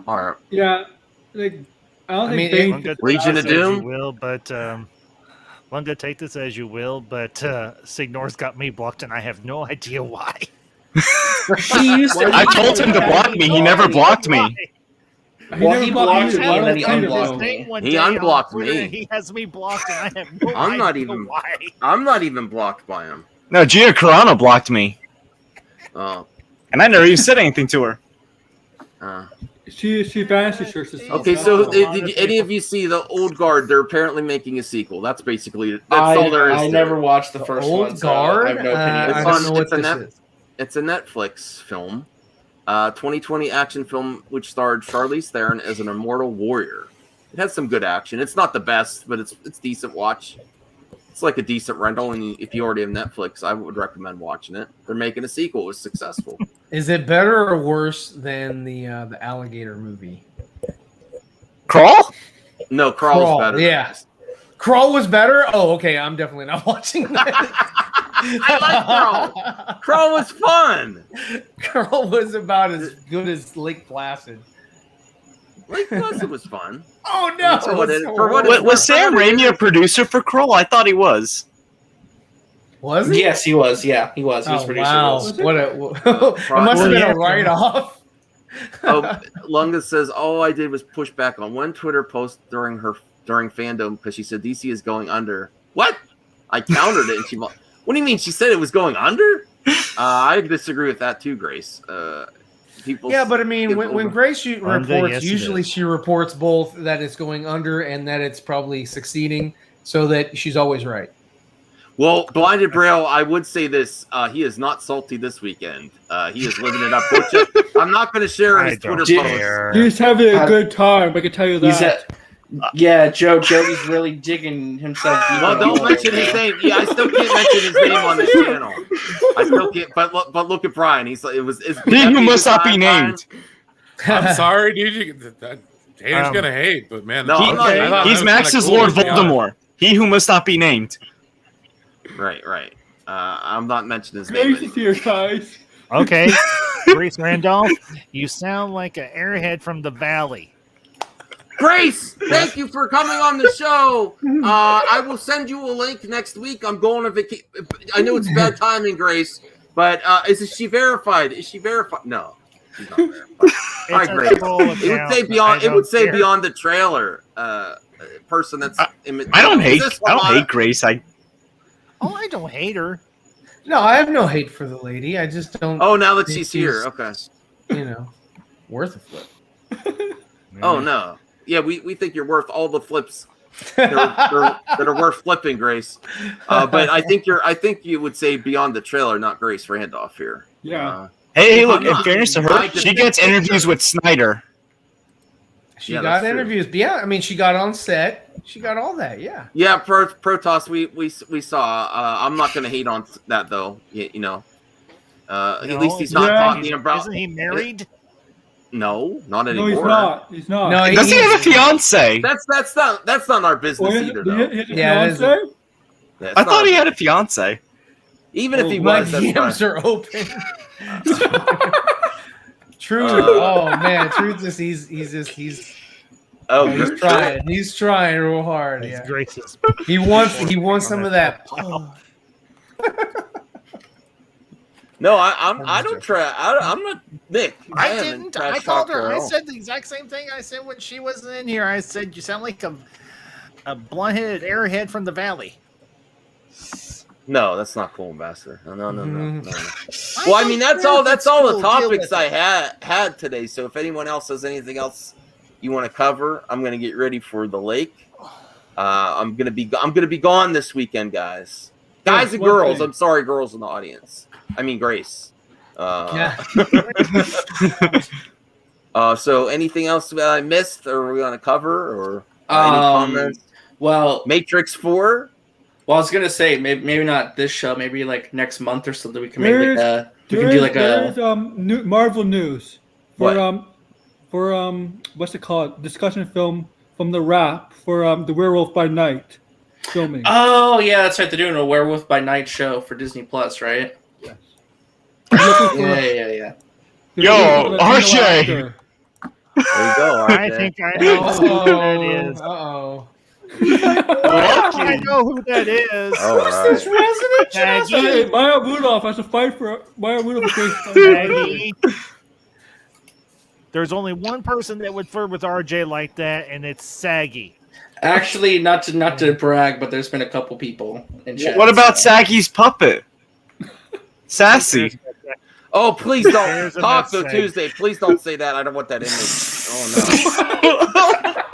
All right. Yeah, like I don't I think mean, Bane. Lunga, Legion take of this as you Doom? will, but Lunga, take this as you will, but Signor's got me blocked, and I have no idea why. He used to. I told him to block me. He never blocked me. Well, he blocked you. me, and then he Blocked you. unblocked me. He unblocked Twitter, me. and he has me blocked, and I have no I'm not idea even- why. I'm not even blocked by him. No, Gina Carano blocked me, Oh. and I never even said anything to her. She fancy shirts. This Okay, so did any of you see the Old Guard? They're apparently making a sequel. That's basically that's all there is. I to never it. watched the first Old one, so Guard? I have no opinion. It's I on- don't know what it's a this net- is. It's a Netflix film, 2020 action film which starred Charlize Theron as an immortal warrior. It has some good action. It's not the best, but it's decent watch. It's like a decent rental, and if you already have Netflix, I would recommend watching it. They're making a sequel. It was successful. Is it better or worse than the alligator movie? Crawl? No, Crawl's Crawl, better. than yeah. this. Crawl was better? Oh, okay. I'm definitely not watching that. I like Crawl. Crawl was fun. Crawl was about as good as Lake Placid. Lake Placid was fun. Oh no! For what it- It's for what horrible. it- Was Sam Raimi a producer for Crawl? I thought he was. Was he? Yes, he was. Yeah, he was. He was Oh, producer. wow! Was it? What a! It must have been a write-off. Oh, Lunga says all I did was push back on one Twitter post during fandom because she said DC is going under. What? I countered it, and she. What do you mean? She said it was going under? I disagree with that too, Grace. People. Yeah, but I mean, give when over- Grace reports, yes, it usually is. she reports both that it's going under and that it's probably succeeding, so that she's always right. Well, Blinded Braille, I would say this: he is not salty this weekend. He is living it up. I'm not going to share I his don't Twitter post. care. He's having a good time. I can tell you He's that. yeah, Joey's really digging himself. deep Well, in the don't hole mention right his now. name. Yeah, I still can't mention his name on the channel. I still can't. But look at Brian. He's like, it was. He who must not be named. I'm sorry, dude. Haters Um, gonna hate, but man, No, I I'm thought not- that was He's kinda Max's cool, Lord to be honest. Voldemort. He who must not be named. Right. I'm not mentioning his name. Grace is here, guys. Okay, Grace Randolph, you sound like an airhead from the valley. Grace, thank you for coming on the show. I will send you a link next week. I'm going to vacation. I know it's bad timing, Grace, but is she verified? Is she verified? No, she's not verified. Hi, It's a Grace. troll It would account. say beyond. I It would don't say care. beyond the trailer. Person that's. I don't Is hate. this I don't Alana? hate Grace. Oh, I don't hate her. No, I have no hate for the lady. I just don't. Oh, now that think she's here. Okay. You know, worth a flip. Oh no. Yeah, we think you're worth all the flips that are worth flipping, Grace. But I think you would say beyond the trailer, not Grace Randolph here. Yeah. Hey, look, I'm in not- fairness to I her, just- she gets interviews with Snyder. She Yeah, got that's true. interviews. But yeah, I mean, she got on set. She got all that. Yeah. Yeah, Protoss, we saw. I'm not going to hate on that though. You know, at least he's not talking about. Isn't he married? No, not No, anymore. he's not. He's not. No, Does he have a fiance? That's not our business either, though. Yeah, it is. That's I not thought our he had a business. fiance. Even if he My was, that's DMs fine. are open. Truth. Oh man, Truth is he's Oh, he's good. trying. He's trying real hard. He's Yeah. gracious. He wants some of that. No, I don't try. I'm not Nick. I haven't didn't. trash I told talked her. at I all. said the exact same thing I said when she wasn't in here. I said, you sound like a blonde-headed airhead from the valley. No, that's not cool, Ambassador. No. Mhm. Well, I mean, that's all the Cool, deal topics with I it. had today. So if anyone else has anything else you want to cover, I'm gonna get ready for the lake. I'm gonna be gone this weekend, guys. Guys and one girls. thing. I'm sorry, girls in the audience. I mean, Grace. Yeah. So anything else that I missed, or are we gonna cover, or any comments? Well, Matrix 4. Well, I was gonna say maybe not this show, maybe like next month or something. We can make like There's Marvel news for What? what's it called? Discussion film from the Wrap for the Werewolf by Night filming. Oh yeah, that's right. They're doing a Werewolf by Night show for Disney Plus, right? Yes. Yeah. Yo, RJ! There you go. I RJ. think I know who that is. Uh-oh. I know who that is. All right. Shaggy. Maya Rudolph has to fight for Maya Rudolph. Shaggy. There's only one person that would flirt with RJ like that, and it's Saggy. Actually, not to brag, but there's been a couple people in chat. What about Saggy's puppet? Sassy. Oh, please don't There's a talk mess to saying. Tuesday. Please don't say that. I don't want that image. Oh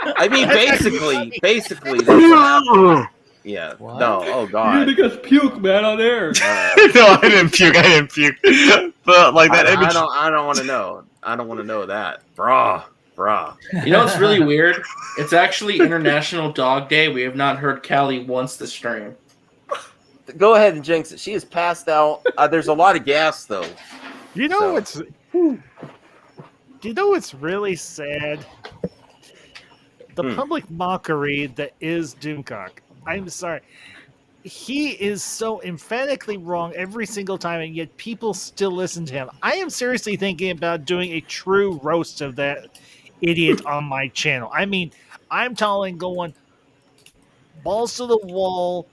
no. I mean, basically, that's what happened. Yeah. What? No. Oh You god. make us puke, man, on air. No, I didn't puke. But like that image. I don't want to know. I don't want to know that, brah. You know what's really weird? It's actually International Dog Day. We have not heard Callie once this stream. Go ahead and jinx it. She is passed out. There's a lot of gas though. You know So- what's? Do you know what's really sad? The public mockery that is Doomcock. I'm sorry. He is so emphatically wrong every single time, and yet people still listen to him. I am seriously thinking about doing a true roast of that idiot on my channel. I mean, I'm telling going balls to the wall,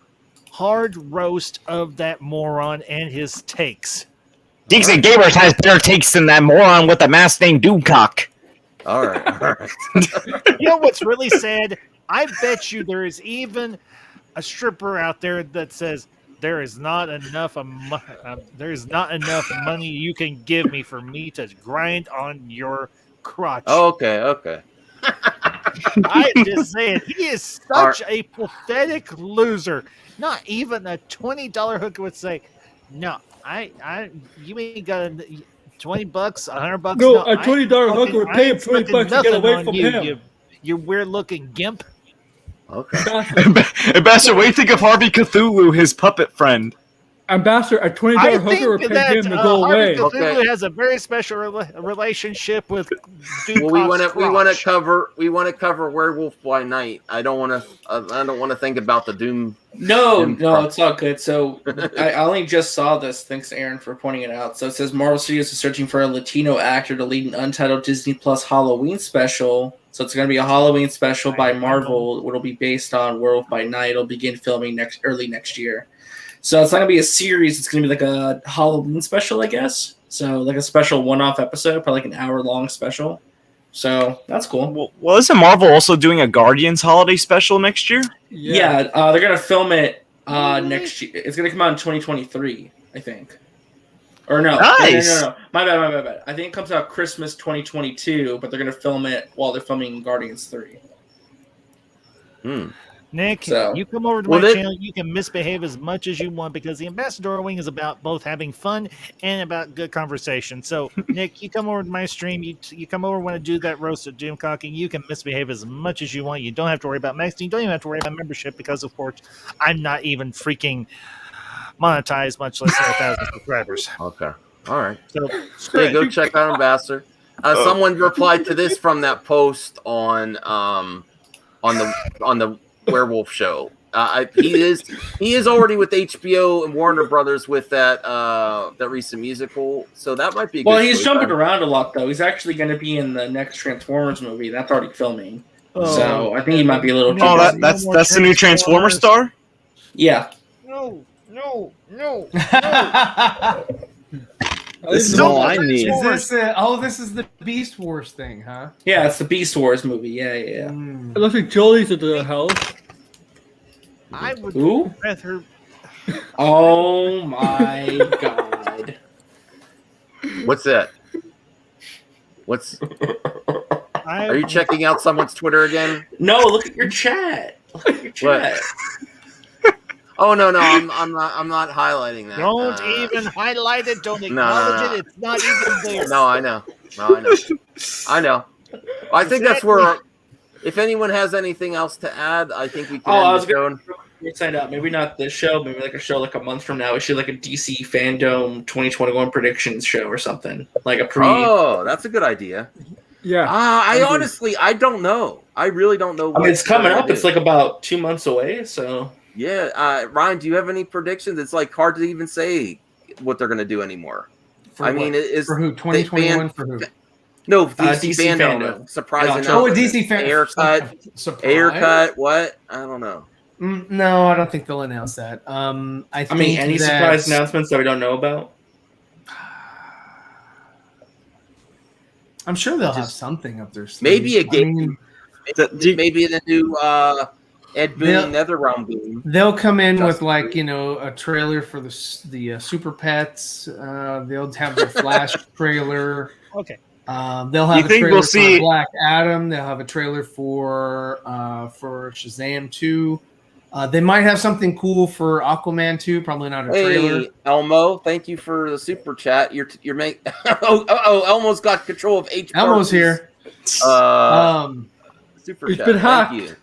hard roast of that moron and his takes. Geeks and Gamers has better takes than that moron with the mask named Doomcock. All right. You know what's really sad? I bet you there is even a stripper out there that says there is not enough money you can give me for me to grind on your crotch. Okay. I'm just saying he is such a pathetic loser. Not even a $20 hooker would say, "No, you ain't got $20, $100." No, a $20 hooker would pay him $20 to get away from him. You weird-looking gimp. Okay. Ambassador, what do you think of Harvey Cthulhu, his puppet friend? Ambassador, a $20 I hooker would think pay that him to go Harvey away. Cthulhu Okay. has a very special relationship with Well, we want Doomcock's to crotch. we want to cover Werewolf by Night. I don't want to think about the Doom. No, Doom it's all good. So I only just saw this. Thanks, Aaron, for pointing it out. So it says Marvel Studios is searching for a Latino actor to lead an untitled Disney Plus Halloween special. So it's going to be a Halloween special by Marvel. It'll be based on Werewolf by Night. It'll begin filming early next year. So it's not going to be a series. It's going to be like a Halloween special, I guess. So like a special one-off episode, probably like an hour-long special. So that's cool. Well, isn't Marvel also doing a Guardians holiday special next year? Yeah, they're going to film it next year. It's going to come out in 2023, I think. Or no, Nice. no. My bad. I think it comes out Christmas 2022, but they're gonna film it while they're filming Guardians 3. Nick, So- you come over to Well, my then- channel. You can misbehave as much as you want because the Ambassador Wing is about both having fun and about good conversation. So, Nick, you come over to my stream. You come over when I do that roast of Doomcocking. You can misbehave as much as you want. You don't have to worry about maxing. You don't even have to worry about membership because, of course, I'm not even freaking monetized, much less 1,000 subscribers. Okay. All right. So, Hey, go check out Ambassador. Someone replied to this from that post on the Werewolf Show. He is already with HBO and Warner Brothers with that recent musical, so that might be. Well, he's jumping around a lot though. He's actually going to be in the next Transformers movie. That's already filming. So I think he might be a little. Oh, that's the new Transformer star. Yeah. No. This is all I need. Is this this is the Beast Wars thing, huh? Yeah, it's the Beast Wars movie. Yeah. It looks like Jolie's at the house. I would Who? rather. Oh my god. What's that? Are you checking out someone's Twitter again? No, look at your chat. Look at your chat. Oh no, I'm not highlighting that. Don't even highlight it. Don't no. acknowledge it. It's not even there. No, I know. I know. I think that's where. If anyone has anything else to add, I think we can. I was going to sign up. Maybe not this show. Maybe like a show like a month from now. We should like a DC Fandom 2021 predictions show or something. Like a pre. Oh, that's a good idea. Yeah. I honestly, I don't know. I really don't know. I mean, it's coming up. It's like about 2 months away. So. Yeah, Ryan, do you have any predictions? It's like hard to even say what they're going to do anymore. For mean, is for who? 2021 for who? No, DC, DC fandom. Surprising. Oh, DC fandom. Haircut. What? I don't know. No, I don't think they'll announce that. I mean, any surprise announcements that we don't know about? I'm sure they'll have something up their sleeve. Maybe a game. Maybe the new Ed Boon NetherRealm game. They'll come in with like a trailer for the Super Pets. They'll have their Flash trailer. Okay. They'll have a trailer for Black Adam. They'll have a trailer for Shazam 2. They might have something cool for Aquaman 2. Probably not a trailer. Hey, Elmo, thank you for the super chat. You're Elmo's got control of H. Elmo's here. Super It's chat. been hacked. Thank you.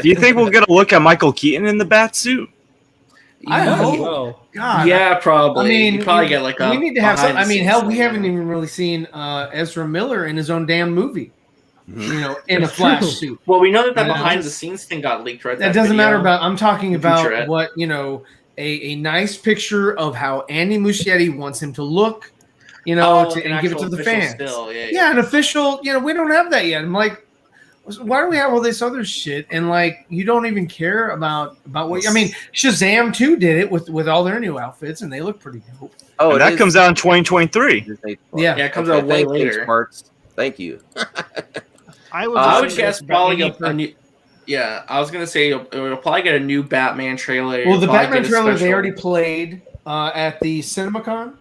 Do you think we'll get a look at Michael Keaton in the bat suit? I hope. Oh. God. Yeah, probably. I mean, you probably get like we need to have some. I mean, hell, we haven't even. even really seen Ezra Miller in his own damn movie. In a That's Flash true. suit. Well, we know that I know. behind the scenes thing got leaked, right? That doesn't matter about. I'm talking about Featurette. what a nice picture of how Andy Muschietti wants him to look. And give it to the fans. Still. Yeah, an official. We don't have that yet. I'm like, why do we have all this other shit? And like, you don't even care about what? I mean, Shazam 2 did it with all their new outfits, and they look pretty dope. Oh, And that comes out in 2023. Yeah, it comes out way later. Sparks. Thank you. I would guess probably a new. Yeah, I was gonna say it'll probably get a new Batman trailer. Well, the Probably Batman get a trailer they special- already played at the CinemaCon.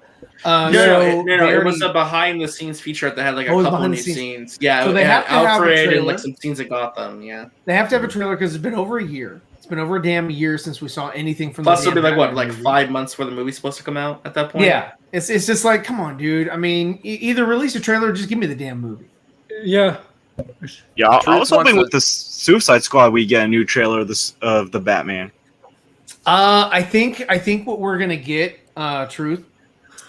No, it was a behind the scenes feature that had like a couple new scenes. Yeah, so they have to have a Alfred trailer. and like some scenes at Gotham. Yeah, they have to have a trailer because it's been over a year. It's been over a damn year since we saw anything from. Plus, the it'll be like what, like movie. 5 months before the movie's supposed to come out at that point. Yeah, it's just like, come on, dude. I mean, either release a trailer or just give me the damn movie. Yeah. Yeah, I was hoping with the Suicide Squad we get a new trailer of the Batman. I think what we're gonna get, Truth,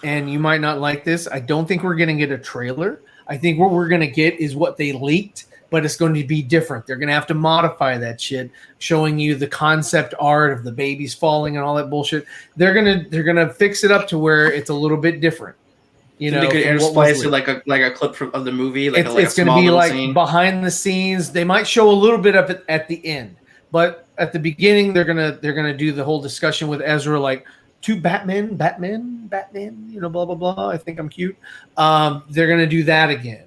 and you might not like this. I don't think we're gonna get a trailer. I think what we're gonna get is what they leaked, but it's going to be different. They're gonna have to modify that shit, showing you the concept art of the babies falling and all that bullshit. They're gonna fix it up to where it's a little bit different. They could intersplice it like a clip of the movie. It's going to be like behind the scenes. They might show a little bit of it at the end, but at the beginning they're gonna do the whole discussion with Ezra, like two Batman, blah blah blah. I think I'm cute. They're gonna do that again,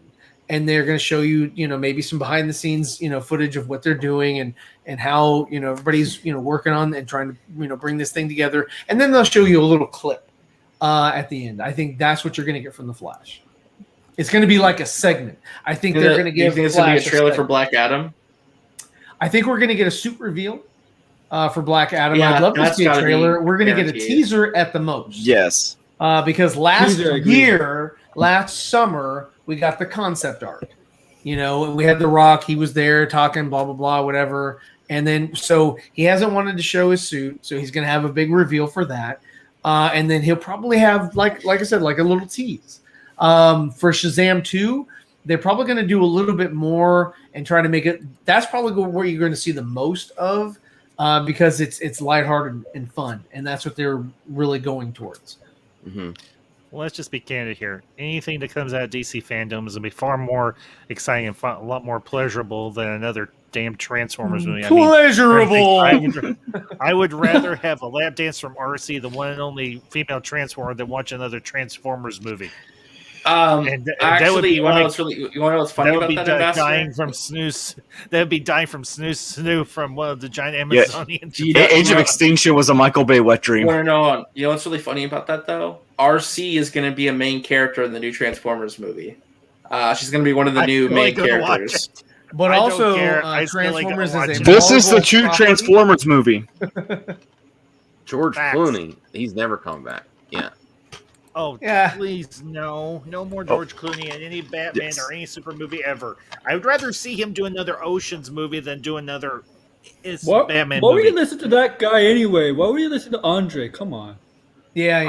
and they're gonna show you maybe some behind the scenes footage of what they're doing and how everybody's working on and trying to bring this thing together, and then they'll show you a little clip at the end. I think that's what you're going to get from the Flash. It's going to be like a segment. I think they're going to give. Do you think it's going to be a trailer for Black Adam? I think we're going to get a suit reveal for Black Adam. Yeah, I'd love to see a trailer. We're going to get a guaranteed. teaser at the most. Yes. Because last summer, we got the concept art. You know, we had The Rock. He was there talking, blah, blah, blah, whatever. And then, so he hasn't wanted to show his suit. So he's going to have a big reveal for that. And then he'll probably have, like I said, like a little tease. For Shazam 2, they're probably going to do a little bit more and try to make it. That's probably where you're going to see the most of because it's lighthearted and fun. And that's what they're really going towards. Mm-hmm. Well, let's just be candid here. Anything that comes out of DC fandom is going to be far more exciting and fun, a lot more pleasurable than another damn Transformers movie. Pleasurable! I would rather have a lap dance from RC, the one and only female Transformer, than watch another Transformers movie. Actually, you want to know what's funny about that? Dying from snooze. That would be dying from snoo from one of the giant Amazonians. Age of Extinction was a Michael Bay wet dream. You know what's really funny about that though? RC is going to be a main character in the new Transformers movie. She's going to be one of the new main characters. But also, Transformers is a This is the true Transformers movie. George Clooney, he's never coming back. Yeah. Oh, yeah. Please, no more George Clooney in any Batman or any super movie ever. I would rather see him do another Ocean's movie than do another Batman movie. Why would you listen to that guy anyway? Why would you listen to Andre? Come on. Yeah.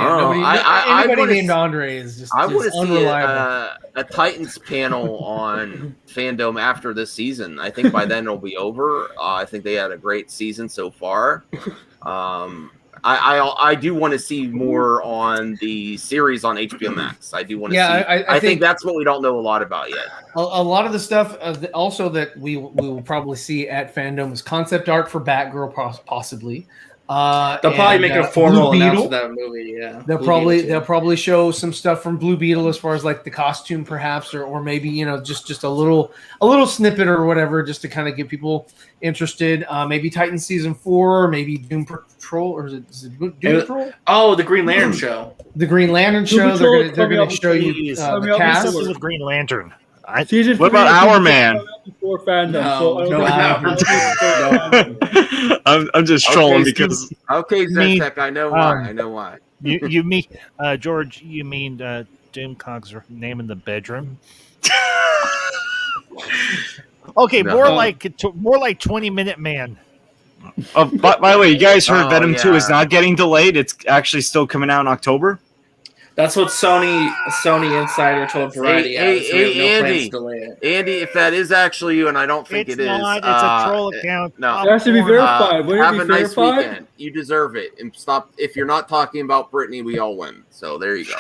Anybody named Andre is just I want to see a Titans panel on fandom after this season. I think by then it'll be over. I think they had a great season so far. I do want to see more on the series on HBO Max. I do want to see. I think that's what we don't know a lot about yet. A lot of the stuff also that we will probably see at fandom is concept art for Batgirl, possibly. They'll probably make a formal announcement of that movie. Yeah, they'll probably show some stuff from Blue Beetle as far as like the costume, perhaps, or maybe just a little snippet or whatever, just to kind of get people interested. Maybe Titan season 4, maybe Doom Patrol, or is it Doom Patrol? Oh, the Green Lantern show. The Green Lantern show. They're going to show you the cast with Green Lantern. What about Our Man? I'm just trolling because. Okay, Zetech, I know why. I know why. You mean George? You mean Doomcog's name in the bedroom? Okay, more like 20-minute man. By the way, you guys heard Venom 2 is not getting delayed. It's actually still coming out in October. That's what Sony Insider told Variety. Andy, if that is actually you, and I don't think it's it not, is. It's a troll account. No, it has to be verified. Have a nice weekend. You deserve it. And stop. If you're not talking about Brittany, we all win. So there you go.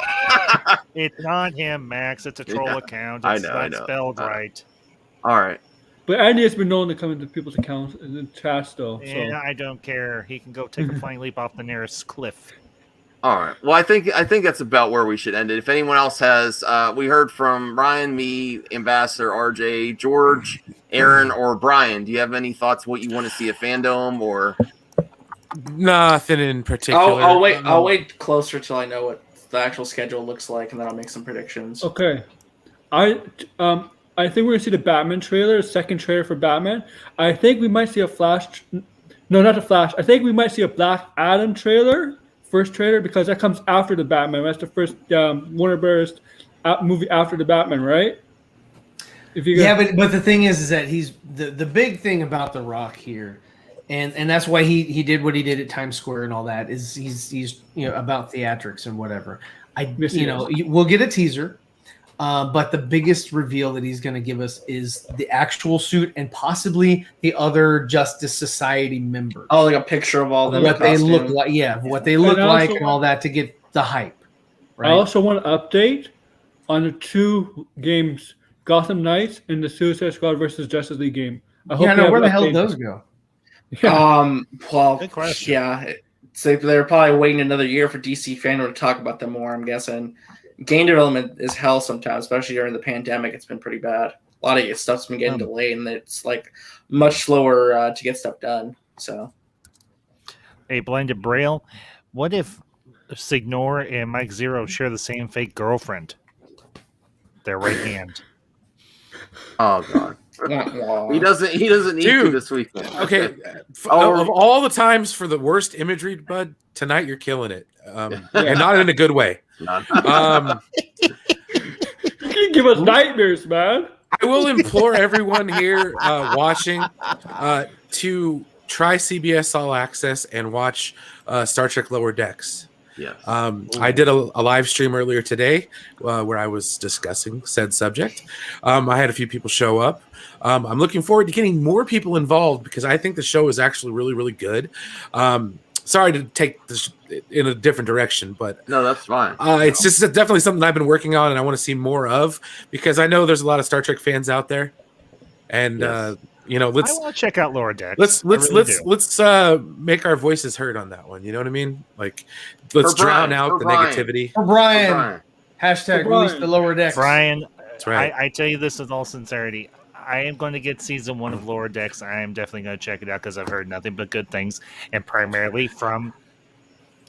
It's not him, Max. It's a troll account. It's not spelled right. All right. But Andy has been known to come into people's accounts and then chats, though. Yeah, so. I don't care. He can go take a flying leap off the nearest cliff. All right. Well, I think that's about where we should end it. If anyone else has, we heard from Ryan, me, Ambassador, RJ, George, Aaron, or Brian. Do you have any thoughts? What you want to see a fandom or? Nothing in particular. I'll wait closer till I know what the actual schedule looks like, and then I'll make some predictions. Okay. I think we're gonna see the Batman trailer, second trailer for Batman. I think we might see a Flash. No, not the Flash. I think we might see a Black Adam trailer. First trailer, because that comes after the Batman. That's the first Warner Bros. Movie after the Batman, right? But the thing is that he's the big thing about The Rock here, and that's why he did what he did at Times Square and all that, is he's about theatrics and whatever. We'll get a teaser, but the biggest reveal that he's going to give us is the actual suit and possibly the other Justice Society members. Oh, like a picture of all them. What they look like, what they look like and all that to get the hype. Right? I also want an update on the 2 games, Gotham Knights and the Suicide Squad versus Justice League game. I hope where the hell did those go? Well, good question. Yeah, so they're probably waiting another year for DC fandom to talk about them more, I'm guessing. Game development is hell sometimes, especially during the pandemic. It's been pretty bad. A lot of stuff's been getting delayed, and it's like much slower to get stuff done. So, hey, Blended Braille, what if Signor and Mike Zero share the same fake girlfriend. Their right hand. Oh God. He doesn't need to Dude. this weekend. Okay. Oh, Of all the times for the worst imagery, bud, tonight you're killing it. And not in a good way. You can give us nightmares, man. I will implore everyone here watching to try CBS All Access and watch Star Trek Lower Decks. Yes. I did a live stream earlier today where I was discussing said subject. I had a few people show up. I'm looking forward to getting more people involved because I think the show is actually really, really good. Sorry to take this in a different direction, but no, that's fine. It's just definitely something I've been working on and I want to see more of because I know there's a lot of Star Trek fans out there. And Yes. I want to check out Lower Decks. Let's make our voices heard on that one. You know what I mean? Like, let's drown out the negativity. For Brian. Hashtag release the Lower Decks. Brian, that's right. I tell you this in all sincerity. I am going to get season 1 of Lower Decks. I am definitely going to check it out because I've heard nothing but good things, and primarily from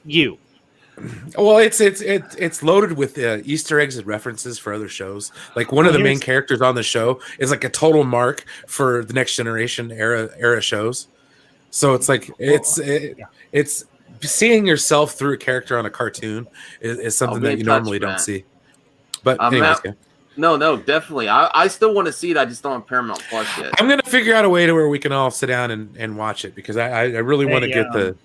you. Well, it's loaded with Easter eggs and references for other shows. Like one of the main characters on the show is like a total mark for the Next Generation era shows. So it's like it's seeing yourself through a character on a cartoon is something that you normally don't see. But anyways, No, definitely. I still want to see it. I just don't have Paramount Plus yet. I'm gonna figure out a way to where we can all sit down and watch it because I really want to get the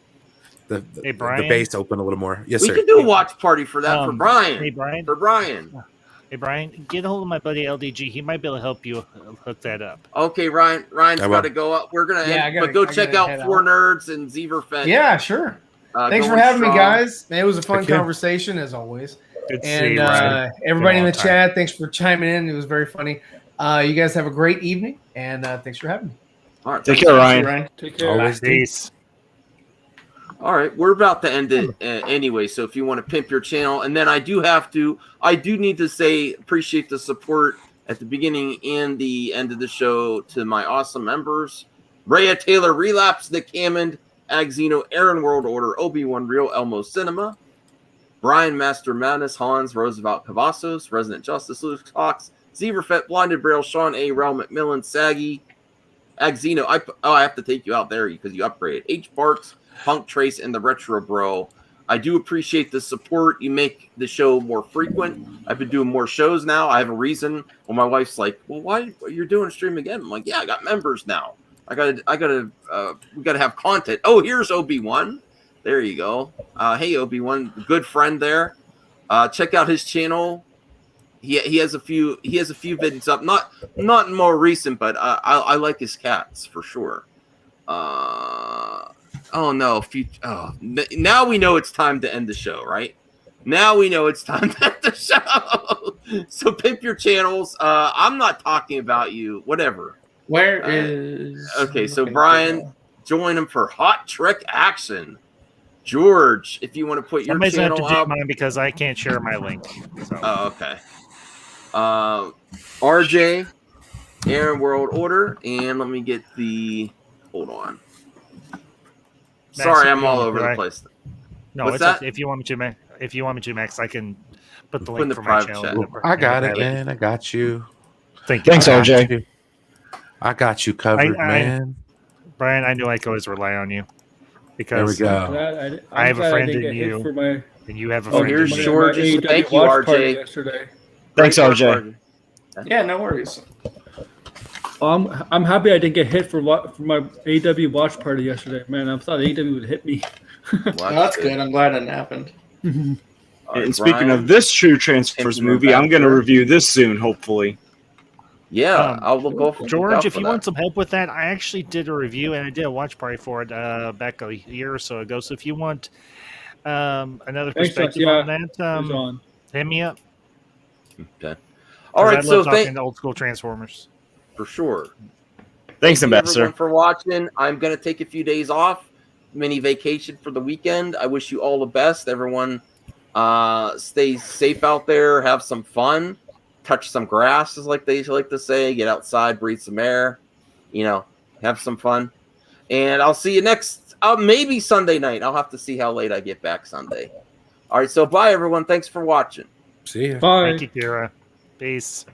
base open a little more. Yes, sir. We can do a watch party for that for Brian. Hey, Brian. For Brian. Hey, Brian, get a hold of my buddy LDG. He might be able to help you hook that up. Okay, Ryan's got to go up. We're gonna go check out Four Nerds and Zeverfett. Yeah, sure. Thanks for having me, guys. Man, it was a fun conversation as always. Good to and see you, Ryan. Everybody in the chat, thanks for chiming in. It was very funny. You guys have a great evening, and thanks for having me. All right, take care, Ryan. Take care. Always peace. All right, we're about to end it anyway. So if you want to pimp your channel, and then I do need to say appreciate the support at the beginning and the end of the show to my awesome members: Rhea Taylor, Relapse, Nick Hammond, Agzino, Aaron World Order, Obi-Wan Real, Elmo Cinema, Brian Master Madness, Hans, Roosevelt Cavazos, Resident Justice, Luke Cox, Zeverfett, Blinded Braille, Sean A. Rel McMillan, Saggy, Agzino. I have to take you out there because you upgraded. H. Barks, Punk Trace, and the Retro Bro. I do appreciate the support. You make the show more frequent. I've been doing more shows now. I have a reason. Well, my wife's like, "Well, why you're doing a stream again?" I'm like, "Yeah, I got members now. We gotta have content." Oh, here's Obi-Wan. There you go. Hey, Obi-Wan, good friend there. Check out his channel. He has a few vids up. Not more recent, but I like his cats for sure. Oh no! Now we know it's time to end the show, right? Now we know it's time to end the show. So pimp your channels. I'm not talking about you. Whatever. Where is? Okay, so Brian, join him for Hot Trek Action. George, if you want to put your Somebody's channel gonna have to up. do mine because I can't share my link. So. Oh, okay. RJ, Aaron World Order, and let me get the. Hold on. Max, Sorry, I'm all over the place. No, What's it's that? okay. If you want me to, Max, I can put the Put in link the for my private channel. chat. I got it, man. I got you. Thank you. Thanks, RJ. I got you covered, man. Brian, I knew I could always rely on you There we because go. I have a friend in in you, and you have a Oh, friend here's in me. George. Thank you, RJ. Yesterday. Thanks, Great work, RJ. Yeah, no worries. I'm happy I didn't get hit for my AW watch party yesterday. Man, I thought AW would hit me. Well, that's good. I'm glad it happened. And speaking of this True Transfers movie, I'm going to review this soon, hopefully. Yeah, I'll go for George, if you want some help with that, I actually did a review and I did a watch party for it back a year or so ago. So if you want another perspective on that, hit me up. Okay. All right, so talking to old school Transformers for sure. Thanks, Thank you, Ambassador, everyone, for watching. I'm gonna take a few days off, mini vacation for the weekend. I wish you all the best, everyone. Stay safe out there. Have some fun. Touch some grass, as like they like to say. Get outside, breathe some air. Have some fun. And I'll see you next. Maybe Sunday night. I'll have to see how late I get back Sunday. All right, so bye everyone. Thanks for watching. See ya. Bye. Thank you, Kira. Peace.